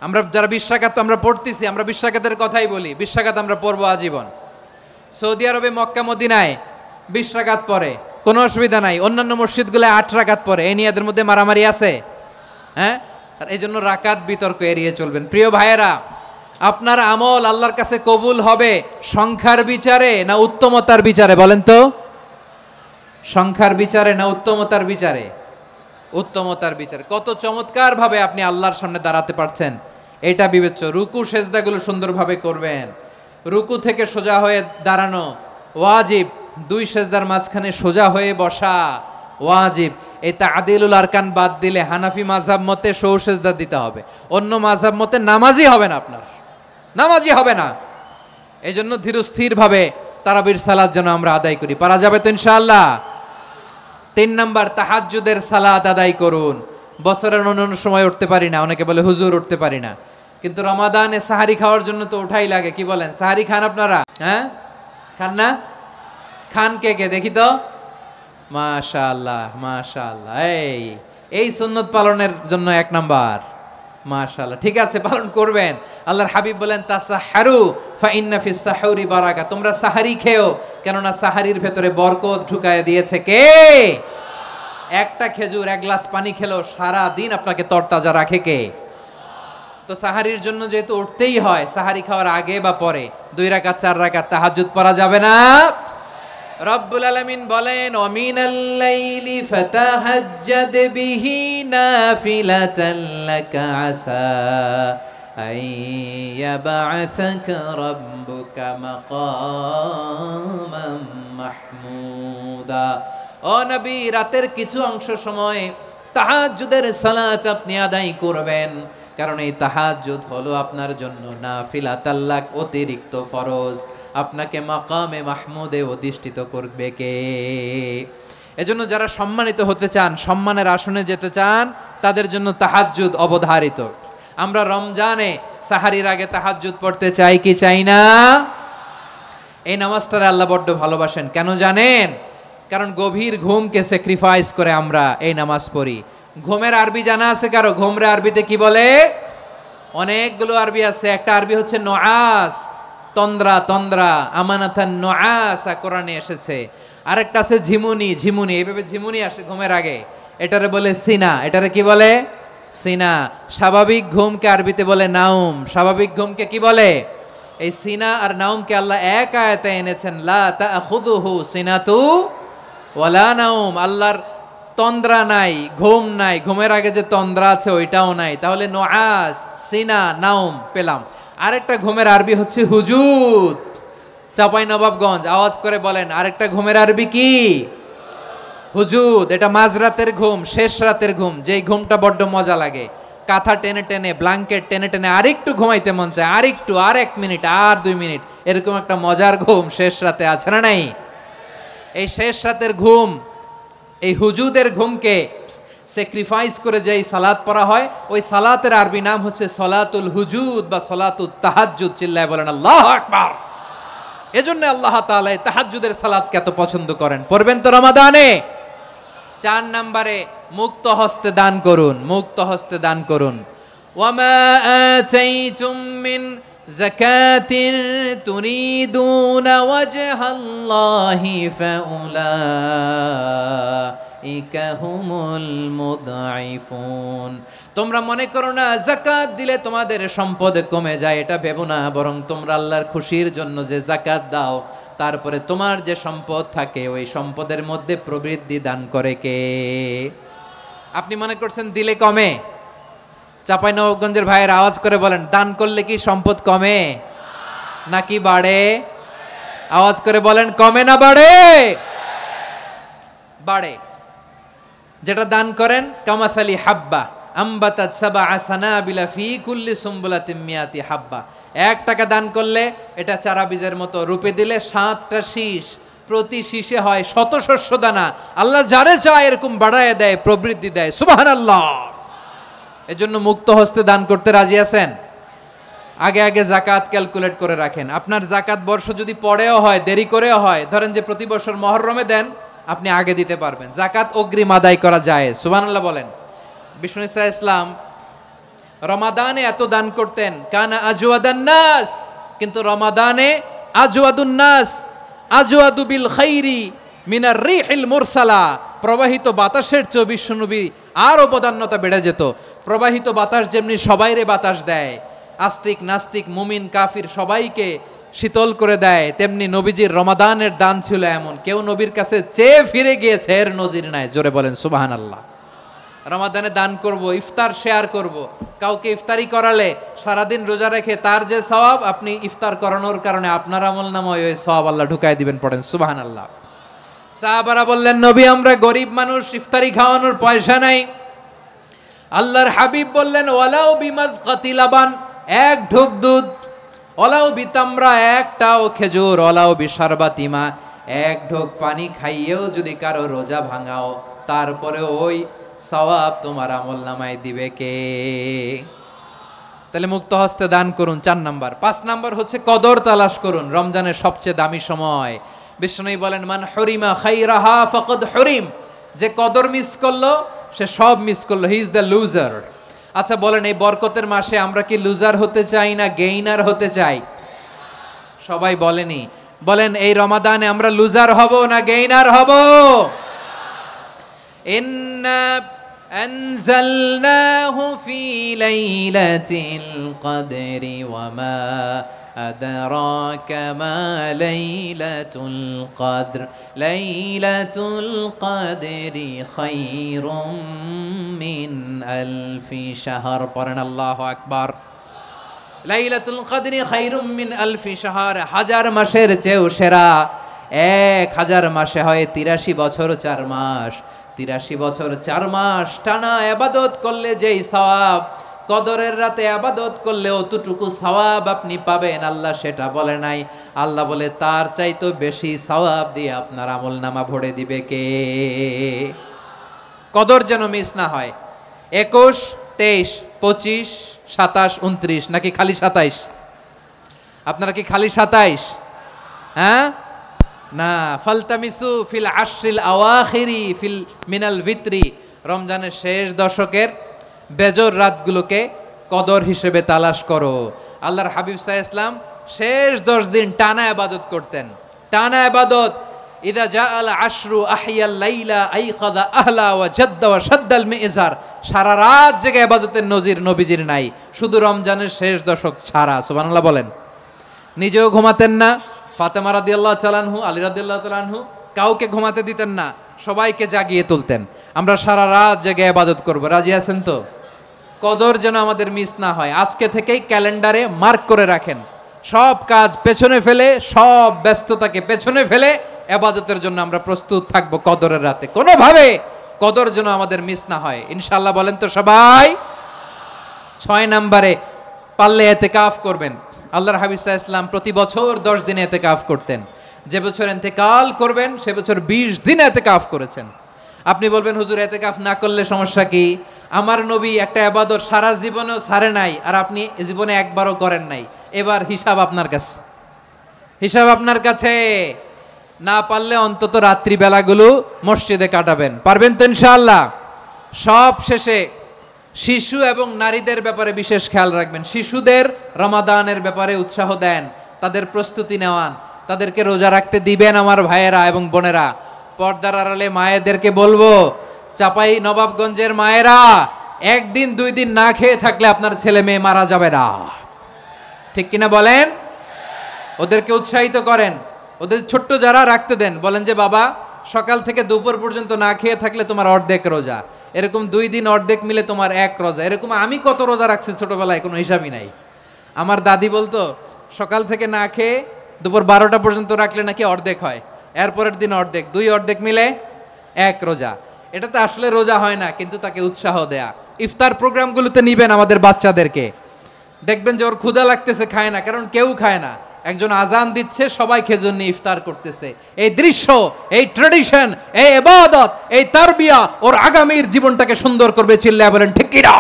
S1: আমরা যারা 20 রাকাত আমরা পড়তেছি, আমরা 20 রাকাতের কথাই বলি, 20 রাকাত আমরা পড়বো আজীবন। সৌদি আরবে মক্কা মদিনায় 20 রাকাত পড়ে, কোনো অসুবিধা নাই। অন্যান্য মসজিদগুলোয় 8 রাকাত পড়ে, এই নিয়ে এদের মধ্যে মারামারি আছে? হ্যাঁ, এই জন্য রাকাত বিতর্ক এড়িয়ে চলবেন। প্রিয় ভাইয়েরা, আপনার আমল আল্লাহর কাছে কবুল হবে সংখ্যার বিচারে না উত্তমতার বিচারে বলেন তো? সংখ্যার বিচারে না উত্তমতার বিচারে? উত্তমতার বিচারে। কত চমৎকার ভাবে আপনি আল্লাহর সামনে দাঁড়াতে পারছেন এটা বিবেচ্য। রুকু সেজদাগুলো সুন্দরভাবে করবেন, রুকু থেকে সোজা হয়ে দাঁড়ানো ওয়াজিব, 2 সেজদার মাঝখানে সোজা হয়ে বসা ওয়াজিব। এই তাদিলুল আরকান বাদ দিলে হানাফি মাযহাব মতে সৌ সেজদা দিতে হবে, অন্য মাযহাব মতে নামাজই হবে না, আপনার নামাজই হবে না। এই জন্য ধীরস্থির ভাবে তারাবির সালাত যেন আমরা আদায় করি। পারা যাবে তো ইনশাআল্লাহ? 3 নাম্বার, তাহাজ্জুদের সালাত আদায় করুন। বছরের অন্যান্য সময় উঠতে পারি না, অনেকে বলে হুজুর উঠতে পারি না, কিন্তু রমাদানে সাহারি খাওয়ার জন্য তো ওঠাই লাগে। কি বলেন, সাহারি খান আপনারা? হ্যাঁ, খান না? খান কে কে দেখি তো? মাশাআল্লাহ মাশাআল্লাহ। এই সুন্নত পালনের জন্য 1 নাম্বার। মাশাআল্লাহ, ঠিক আছে, পালন করবেন। আল্লাহর হাবিব বলেন তাসাহারু ফা ইন্না ফিস সাহুরি বারাকা, তোমরা সাহারি খেও, কেননা সাহারির ভেতরে বরকত ঢুকায় দিয়েছে কে? একটা খেজুর 1 গ্লাস পানি খেলেও সারা দিন আপনাকে তরতাজা রাখে কে? তো সাহারির জন্য যেহেতু উঠতেই হয়, সাহারি খাওয়ার আগে বা পরে 2 রাকাত 4 রাকাত তাহাজ্জুদ পড়া যাবে না? রব্বুল আলামিন বলেন ওয়ামিনাল লাইলি ফাতাহাজ্জাদ বিহি নাফিলাতান লাকা আসা আইয়াবআসাকা রাব্বুকা মাকামান মাহমুদা। ও নবী, রাতের কিছু অংশ সময় তাহাজ্জুদের সালাত আপনি আদায় করবেন, কারণ এই তাহাজ্জুদ হলো আপনার জন্য নাফিলাতাল লাক, অতিরিক্ত ফরজ। আপনাকে মাকামে মাহমুদে অধিষ্ঠিত করবে কে? এজন্য যারা সম্মানিত হতে চান, সম্মানের আসনে যেতে চান, তাদের জন্য তাহাজ্জুদ অবধারিত। আমরা রমজানে সাহারির আগে তাহাজ্জুদ পড়তে চাই কি চাই না? এই নামাজটারে আল্লাহ বড্ড ভালোবাসেন। কেন জানেন? কারণ গভীর ঘুমকে স্যাক্রিফাইস করে আমরা এই নামাজ পড়ি। ঘুমের আরবি জানা আছে কারো? ঘুমরে আরবিতে কি বলে? অনেকগুলো আরবি আছে। একটা আরবি হচ্ছে নুআস, তন্দ্রা, তন্দ্রা, আমানাতান নুআসা কোরআনে এসেছে। আরেকটা আছে ঝিমুনি, ঝিমুনি, এইভাবে ঝিমুনি আসে ঘুমের আগে, এটারে বলে সিনা। এটারে কি বলে? সিনা। স্বাভাবিক ঘুমকে আরবিতে বলে নাউম। স্বাভাবিক ঘুমকে কি বলে? এই সিনা আর নাউমকে আল্লাহ এক আয়াতে এনেছেন, লা তাখুযুহু সিনাতু ওয়ালা নাউম। আল্লাহর তন্দ্রা নাই, ঘুম নাই, ঘুমের আগে যে তন্দ্রা আছে ওইটাও নাই। তাহলে নুআস, সিনা, নাউম পেলাম। আরেকটা ঘুমের আরবি হচ্ছে হুজুদ। চাঁপাইনবাবগঞ্জ আওয়াজ করে বলেন, আরেকটা ঘুমের আরবি কি? হুজুদ। এটা মাঝরাতের ঘুম, শেষ রাতের ঘুম, যেই ঘুমটা বড্ড মজা লাগে। কাঁথা টেনে টেনে, ব্ল্যাঙ্কেট টেনে টেনে আরেকটু ঘুমাইতে মন চায়, আরেকটু, আর 1 মিনিট, আর 2 মিনিট, এরকম একটা মজার ঘুম শেষ রাতে আছে না নাই? এই শেষ রাতের ঘুম, এই হুজুদের ঘুমকে স্যাক্রিফাইস করে যেই সালাত পড়া হয়, ওই সালাতের আরবি নাম হচ্ছে সলাতুল হুজুদ বা সলাতুত তাহাজ্জুদ। চিল্লায় বলেন আল্লাহু আকবার। এজন্য আল্লাহ তাআলা এই তাহাজ্জুদের সালাতকে এত পছন্দ করেন। পড়বেন তো রমাদানে। 4 নম্বরে মুক্ত হস্তে দান করুন, মুক্ত হস্তে দান করুন। ওয়ামা আতাইতুম মিন যাকাতিন তুরিদুনা ওয়াজহাল্লাহি ফাউলাইকা হুমুল মুদঈফুন। তোমরা মনে করো না যাকাত দিলে তোমাদের সম্পদ কমে যায়, এটা ভেবো না। বরং তোমরা আল্লাহর খুশির জন্য যে যাকাত দাও, তারপরে তোমার যে সম্পদ থাকে ওই সম্পদের মধ্যে প্রবৃদ্ধি দান করে কে? আপনি মনে করছেন দিলে কমে? চাঁপাইনবাবগঞ্জের ভাইয়ের আওয়াজ করে বলেন, দান করলে কি সম্পদ কমে নাকি বাড়ে? আওয়াজ করে বলেন, কমে না বাড়ে? বাড়ে। যেটা দান করেন, কামাসালি হাব্বা আম্বাতাত সাবআ সানাবিলা ফি কুল্লি সুমবুলাতিন মিয়াতি হাব্বা। 1 টাকা দান করলে এটা চারা বীজের মতো, রূপে দিলে 7টা শীষ, প্রতি শীষে হয় 100 শস্য দানা। আল্লাহ যারে চায় এরকম বাড়ায় দেয়, প্রবৃদ্ধি দেয়। সুবহানাল্লাহ। এজন্য মুক্ত হস্তে দান করতে রাজি আছেন? আগে আগে যাকাত ক্যালকুলেট করে রাখেন। আপনার যাকাত বর্ষ যদি পরেও হয়, দেরি করেও হয়, ধরেন যে প্রতি বছর মুহররমে দেন, আপনি আগে দিতে পারবেন। যাকাত অগ্রিম আদায় করা যায়। সুবহানাল্লাহ বলেন। বিষ্ণু ইসা ইসলাম রমাদানে এত দান করতেন, কানা আজওয়াদান নাস, কিন্তু রমাদানে আজওয়াদুন নাস আজওয়াদু বিল খাইরি মিনার রিহিল মুরসালা। প্রবাহিত বাতাসের চেয়ে বিশ্বনবী আর অবদান্যতা বেড়ে যেত। প্রবাহিত বাতাস যেমনি সবাইরে বাতাস দেয়, আস্তিক নাস্তিক মুমিন কাফির সবাইকে শীতল করে দেয়, তেমনি নবীজির রমাদানের দান ছিল এমন, কেউ নবীর কাছে চেয়ে ফিরে গিয়েছে এর নজির নাই। জোরে বলেন সুবহানাল্লাহ। রমাদানে দান করব, ইফতার শেয়ার করব। কাউকে ইফতারি করালে সারাদিন রোজা রেখে তার যে সওয়াব, আপনি ইফতার করানোর কারণে আপনার আমলনামায় ওই সওয়াব আল্লাহ ঢুকায় দিবেন। পড়েন সুবহানাল্লাহ। সাহাবারা বললেন, নবী আমরা গরিব মানুষ, ইফতারি খাওয়ানোর পয়সা নাই। আল্লাহর হাবিব বললেন, ওয়ালাউ বিমাজকাতি লাবান, 1 ঢোক দুধ, ওয়ালাউ বিতামরা, 1টাও খেজুর, ওয়ালাউ বিশারবাতিমা, 1 ঢোক পানি খাইয়েও যদি কারো রোজা ভাঙাও, তারপরে ওই সওয়াব তোমার আমলনামায় দিবে কে? তাহলে মুক্ত হস্তে দান করুন 4 নাম্বার। 5 নাম্বার হচ্ছে কদর তালাশ করুন। রমজানের সবচেয়ে দামি সময়। বিষ্ণু বলেন, মান হুরিমা খাইরাহা ফাকাদ হুরিম। যে কদর মিস করলো সে সব মিস করলো, হি ইজ দ্য লুজার। আচ্ছা বলেন, এই বরকতের মাসে আমরা কি লুজার হতে চাই না গেইনার হতে চাই? সবাই বলেনি। বলেন, এই রমাদানে আমরা লুজার হব না গেইনার হব? ইন্না আনজালনাহু ফি লাইলাতিল কদরি ওয়া মা আদরাকা মা লাইলাতুল কদর লাইলাতুল কদরি খায়রুম মিন আলফি শাহর। পড়েন আল্লাহু আকবার। লাইলাতুল কদরি খায়রুম মিন আলফি শাহর, 1000 মাসের চেয়েও সেরা। 1000 মাসে হয় 83 বছর 4 মাস। 83 বছর 4 মাস টানা ইবাদত করলে যেই সওয়াব, কদরের রাতে ইবাদত করলে অতটুকু সওয়াব আপনি পাবেন, আল্লাহ সেটা বলে নাই। আল্লাহ বলে তার চাইতে বেশি সওয়াব দিয়ে আপনার আমলনামা ভরে দিবে কে? কদর যেন মিস না হয়। 21, 23, 25, 27, 29 নাকি খালি 27? আপনারা কি খালি 27? হ্যাঁ না, ফালতামিসু ফিল আশরিল আওয়াখিরি ফিল মিনাল ভিতরি, রমজানের শেষ দশকের বেজর রাতগুলোকে কদর হিসেবে তালাশ করো। আল্লাহর হাবিব সাল্লাল্লাহু আলাইহি ওয়াসাল্লাম শেষ 10 দিন টানা ইবাদত করতেন, টানা ইবাদত। ইদা জাআল আশরু আহিয়াল লাইলা আইকাযা আহলা ওয়া জাদ্দা ওয়া শাদ্দাল মিজার, সারা রাত জেগে ইবাদতের নজির নবীজির নাই, শুধু রমজানের শেষ দশক ছাড়া। সুবহানাল্লাহ বলেন। নিজেও ঘুমাতেন না, ফাতেমা রাদিয়াল্লাহু তাআলা আনহু, আলী রাদিয়াল্লাহু তাআলা আনহু কাউকে ঘুমাতে দিতেন না, সবাইকে জাগিয়ে তুলতেন। আমরা সারা রাত জেগে ইবাদত করব, রাজি আছেন তো? কদর যেন আমাদের মিস না হয়। আজকে থেকেই ক্যালেন্ডারে মার্ক করে রাখেন, সব কাজ পেছনে ফেলে, সব ব্যস্ততাকে পেছনে ফেলে ইবাদতের জন্য আমরা প্রস্তুত থাকবো কদরের রাতে। কোনোভাবে কদর যেন আমাদের মিস না হয়, ইনশাআল্লাহ। বলেন তো সবাই। 6 নম্বরে পারলে ইতিকাফ করবেন। আল্লাহর হাবিব সাল্লাল্লাহু আলাইহি ওয়াসাল্লাম প্রতি বছর 10 দিন ইতিকাফ করতেন। যে বছর ইন্তেকাল করবেন সে বছর 20 দিন ইতিকাফ করেছেন। আপনি বলবেন হুজুর ইতিকাফ না করলে সমস্যা কি? আমার নবী একটা ইবাদত সারা জীবনেও ছাড়ে নাই, আর আপনি জীবনে একবারও করেন নাই। এবার হিসাব আপনার কাছে, হিসাব আপনার কাছে। না পারলে অন্তত রাত্রি বেলাগুলো মসজিদে কাটাবেন, পারবেন তো ইনশাআল্লাহ? সব শেষে শিশু এবং নারীদের ব্যাপারে বিশেষ খেয়াল রাখবেন। শিশুদের রমাদানের ব্যাপারে উৎসাহ দেন, তাদের প্রস্তুতি নেওয়ান, তাদেরকে রোজা রাখতে দিবেন। আমার ভাইয়েরা এবং বোনেরা, পর্দার আড়ালে মায়েদেরকে বলবো, চাপাই নবাবগঞ্জের মায়েরা, 1 দিন 2 দিন না খেয়ে থাকলে আপনার ছেলে মেয়ে মারা যাবে না, ঠিক কিনা বলেন? ওদেরকে উৎসাহিত করেন, ওদের ছোট্ট যারা রাখতে দেন, বলেন যে বাবা সকাল থেকে দুপুর পর্যন্ত না খেয়ে থাকলে তোমার অর্ধেক রোজা, এরকম 2 দিন অর্ধেক মিলে তোমার 1 রোজা। এরকম আমি কত রোজা রাখছি ছোটবেলায়, কোনো হিসাবই নাই। আমার দাদি বলতো সকাল থেকে না খেয়ে দুপুর 12টা পর্যন্ত রাখলে নাকি অর্ধেক হয়, এরপরের দিন অর্ধেক, 2 অর্ধেক মিলে 1 রোজা। এটা তো আসলে রোজা হয় না, কিন্তু তাকে উৎসাহ দেয়া। ইফতার প্রোগ্রামগুলোতে নিবেন আমাদের বাচ্চাদেরকে, দেখবেন যে ওর ক্ষুধা লাগতেছে, খায় না, কারণ কেউ খায় না। একজন আজান দিচ্ছে, সবাই খেজুর নিয়ে ইফতার করতেছে। এই দৃশ্য, এই ট্র্যাডিশন, এই ইবাদত, এই তারবিয়া ওর আগামীর জীবনটাকে সুন্দর করবে। চিল্লায় বলেন ঠিক কি না?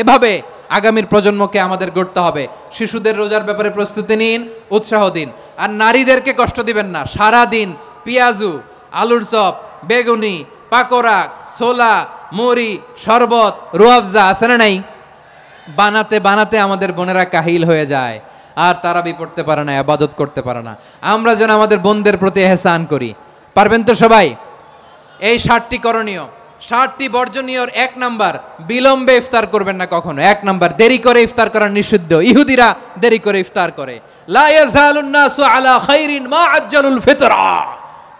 S1: এভাবে আগামীর প্রজন্মকে আমাদের গড়তে হবে। শিশুদের রোজার ব্যাপারে প্রস্তুতি নিন, উৎসাহ দিন। আর নারীদেরকে কষ্ট দিবেন না। সারা দিন পেঁয়াজু, আলুর চপ, বেগুনি, পাকোড়া, ছোলা, মুড়ি, শরবত, রুয়াবজা আছে না নাই? বানাতে বানাতে আমাদের বোনেরা কাহিল হয়ে যায়, আর তারাবি পড়তে পারে না, ইবাদত করতে পারে না। আমরা যেন আমাদের বোনদের প্রতি ইহসান করি, পারবেন তো সবাই? এই 7টি করণীয়, 7টি বর্জনীয়র 1 নাম্বার, বিলম্বে ইফতার করবেন না কখনো। 1 নাম্বার, দেরি করে ইফতার করা নিষিদ্ধ। ইহুদিরা দেরি করে ইফতার করে। লা ইয়াজালুন নাসু আলা খাইরিন মা আজ্জালুল ফিতরা।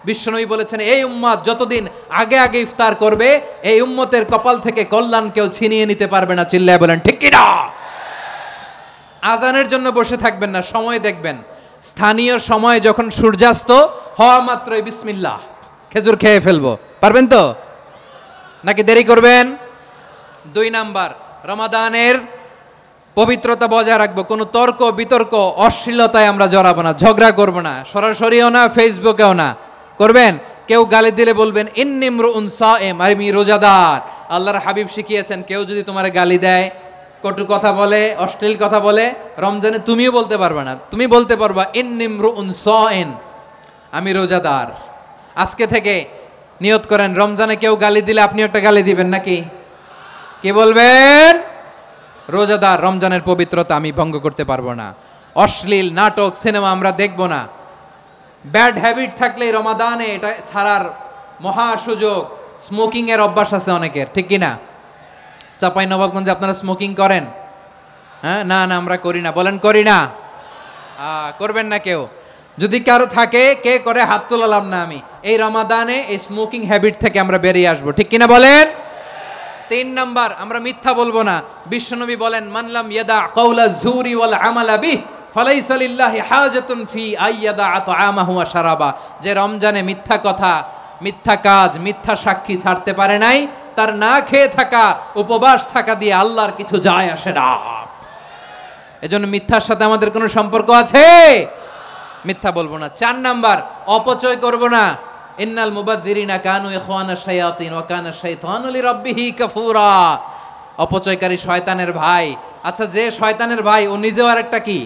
S1: বিশ্বনবী বলেছেন, এই উম্মত যতদিন আগে আগে ইফতার করবে, এই উম্মতের কপাল থেকে কল্যাণ কেউ ছিনিয়ে নিতে পারবে না। চিল্লায় বলেন ঠিক কি না? আজানের জন্য বসে থাকবেন না, সময় দেখবেন। স্থানীয় সময় যখন সূর্যাস্ত হওয়া মাত্রই বিসমিল্লাহ, খেজুর খেয়ে ফেলবো, পারবেন তো? নাকি দেরি করবেন? 2 নাম্বার, রমাদানের পবিত্রতা বজায় রাখবো। কোনো তর্ক বিতর্ক অশ্লীলতায় আমরা জড়াবো না, ঝগড়া করবো না, সরাসরিও না, ফেসবুকেও না। করবেন? কেউ গালি দিলে বলবেন ইন্নী ইমরুউন সায়েম, আমি রোজাদার। আল্লাহর হাবিব শিখিয়েছেন, কেউ যদি তোমার গালি দেয়, কটু কথা বলে, অশ্লীল কথা বলে, রমজানে তুমিও বলতে পারবে না। তুমি বলতে পারবা ইন্নী ইমরুউন সায়েম, আমি রোজাদার। আজকে থেকে নিয়ত করেন, রমজানে কেউ গালি দিলে আপনি একটা গালি দিবেন নাকি? কি বলবেন? রোজাদার, রমজানের পবিত্রতা আমি ভঙ্গ করতে পারবো না। অশ্লীল নাটক, সিনেমা আমরা দেখবো না। ব্যাড হ্যাবিট থাকলে রমাদানে এটা ছাড়ার মহা সুযোগ। স্মোকিং এর অভ্যাস আছে অনেকের, ঠিক কি না? চাপাই নবাবগঞ্জে আপনারা স্মোকিং করেন? হ্যাঁ, না না আমরা করি না। বলেন করি না? করবেন না কেউ। যদি কারো থাকে, কে করে হাত তোলালাম না আমি। এই রমাদানে এই স্মোকিং হ্যাবিট থেকে আমরা বেরিয়ে আসবো, ঠিক কিনা বলেন? 3 নাম্বার, আমরা মিথ্যা বলবো না। বিশ্বনবী বলেন, মানলাম ইয়াদা কাওলা যুরি ওয়াল আমালা বিহ ফালাইসা লিল্লাহি হাজাতুন ফি আইয়াদা তাআমাহু ওয়া শারাবা। যে রমজানে মিথ্যা কথা, মিথ্যা কাজ, মিথ্যা সাক্ষী ছাড়তে পারে নাই, তার না খেয়ে থাকা উপবাস থাকা দিয়ে আল্লাহর কিছু যায় আসে না। এজন্য মিথ্যার সাথে আমাদের কোনো সম্পর্ক আছে? মিথ্যা বলবো না। 4 নাম্বার, অপচয় করব না। ইন্নাল মুবাযযিরিনা কানু ইখওয়ানাশ শায়াতিন ওয়া কানা শাইতানু লিরাব্বিহি কাফুরা। অপচয়কারী শয়তানের ভাই। আচ্ছা, যে শয়তানের ভাই ও নিজেও আরেকটা কি?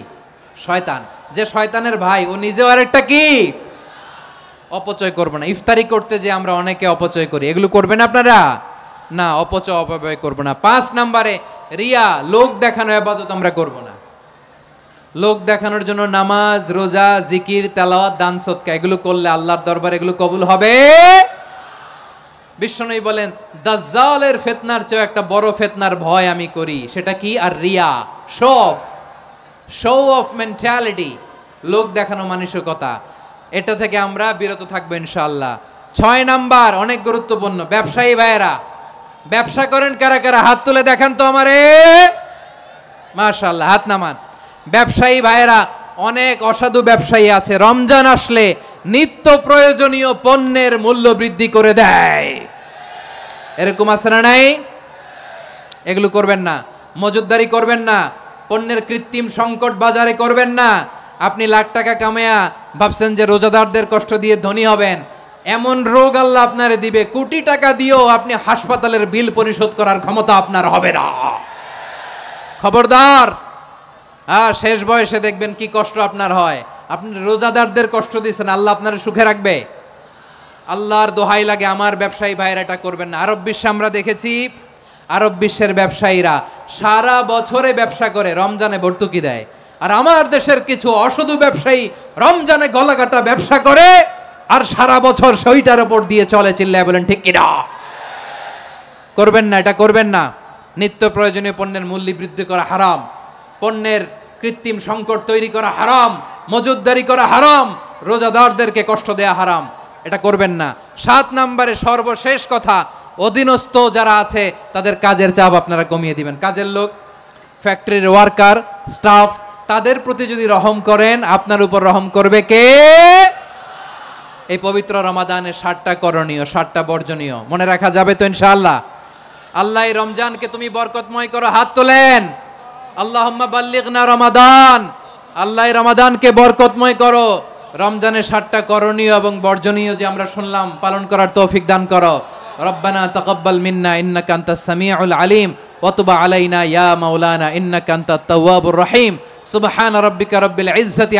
S1: শয়তান। যে শয়তানের ভাই ও নিজেও আরেকটা কি? অপচয় করব না। ইফতারি করতে যে আমরা অনেকে অপচয় করি, এগুলো করবেন আপনারা? না, অপব্যয় করব না। 5 নম্বরে রিয়া, লোক দেখানো ইবাদত আমরা করব না। লোক দেখানোর জন্য নামাজ, রোজা, জিকির, তেলাওয়াত, দান সদকা এগুলো করলে আল্লাহর দরবারে এগুলো কবুল হবে। বিশ্বনবী বলেন, দাজ্জালের ফিতনার চেয়ে একটা বড় ফিতনার ভয় আমি করি, সেটা কি? আর রিয়া, শো অফ মেন্টালিটি, লোক দেখানো মানসিকতা। এটা থেকে আমরা বিরত থাকবো ইনশাআল্লাহ। 6 নাম্বার, অনেক গুরুত্বপূর্ণ। ব্যবসায়ী ভাইয়েরা, ব্যবসা করেন কারা কারা? হাত তুলে দেখান তো আমারে। মাশাআল্লাহ, হাত নামান। ব্যবসায়ী ভাইয়েরা, অনেক অসাধু ব্যবসায়ী আছে, রমজান আসলে নিত্য প্রয়োজনীয় পণ্যের মূল্য বৃদ্ধি করে দেয়। এরকম আছে না নাই? এগুলো করবেন না। মজুদদারি করবেন না। পণ্যের কৃত্রিম সংকট বাজারে করবেন না। আপনি লাখ টাকা কামায়া ভাবছেন যে রোজাদারদের কষ্ট দিয়ে ধনী হবেন, এমন রোগ আল্লাহ আপনারে দিবে, কোটি টাকা দিয়েও আপনি হাসপাতালের বিল পরিশোধ করার ক্ষমতা আপনার হবে না। খবরদার। শেষ বয়সে দেখবেন কি কষ্ট আপনার হয়। আপনি রোজাদারদের কষ্ট দিচ্ছেন, আল্লাহ আপনার সুখে রাখবে? আল্লাহর দোহাই লাগে, আমার ব্যবসায়ী ভাইয়েরা এটা করবেন না। আরব বিশ্বে আমরা দেখেছি, আরব বিশ্বের ব্যবসায়ীরা সারা বছরে ব্যবসা করে, রমজানে ভর্তুকি দেয়। আর আমার দেশের কিছু অসাধু ব্যবসায়ী রমজানে গলাকাটা ব্যবসা করে আর সারা বছর সেইটার উপর দিয়ে চলে। চিল্লায় বলেন ঠিক কিনা? করবেন না, এটা করবেন না। নিত্য প্রয়োজনীয় পণ্যের মূল্য বৃদ্ধি করা হারাম, পণ্যের কৃত্রিম সংকট তৈরি করা হারাম, মজুদদারি করা হারাম, রোজাদারদেরকে কষ্ট দেয়া হারাম, এটা করবেন না। 7 নম্বরে সর্বশেষ কথা, অধীনস্থ যারা আছে তাদের কাজের চাপ আপনারা কমিয়ে দিবেন। কাজের লোক, ফ্যাক্টরির ওয়ার্কার, স্টাফ, তাদের প্রতি যদি রহম করেন, আপনার উপর রহম করবে কে? এই পবিত্র রমাদানে 7টা করণীয়, 7টা বর্জনীয় মনে রাখা যাবে তো ইনশাআল্লাহ? আল্লাহ এই রমজানকে তুমি বরকতময় করো। হাত তোলেন। আল্লাহুম্মা বাল্লিগনা রমাদান। আল্লাহ এই রমাদানকে বরকতময় করো। রমজানের 7টা করণীয় এবং বর্জনীয় যে আমরা শুনলাম, পালন করার তৌফিক দান করো। রব্বানা তাকাব্বাল মিন্না ইন্নাকা আনতাস সামিউল আলিম ওয়া তুব আলাইনা ইয়া মাওলানা ইন্নাকা আনতাত তাওয়াবুর রহিম। সুবহান রাব্বিকা রাব্বিল ইজ্জাতি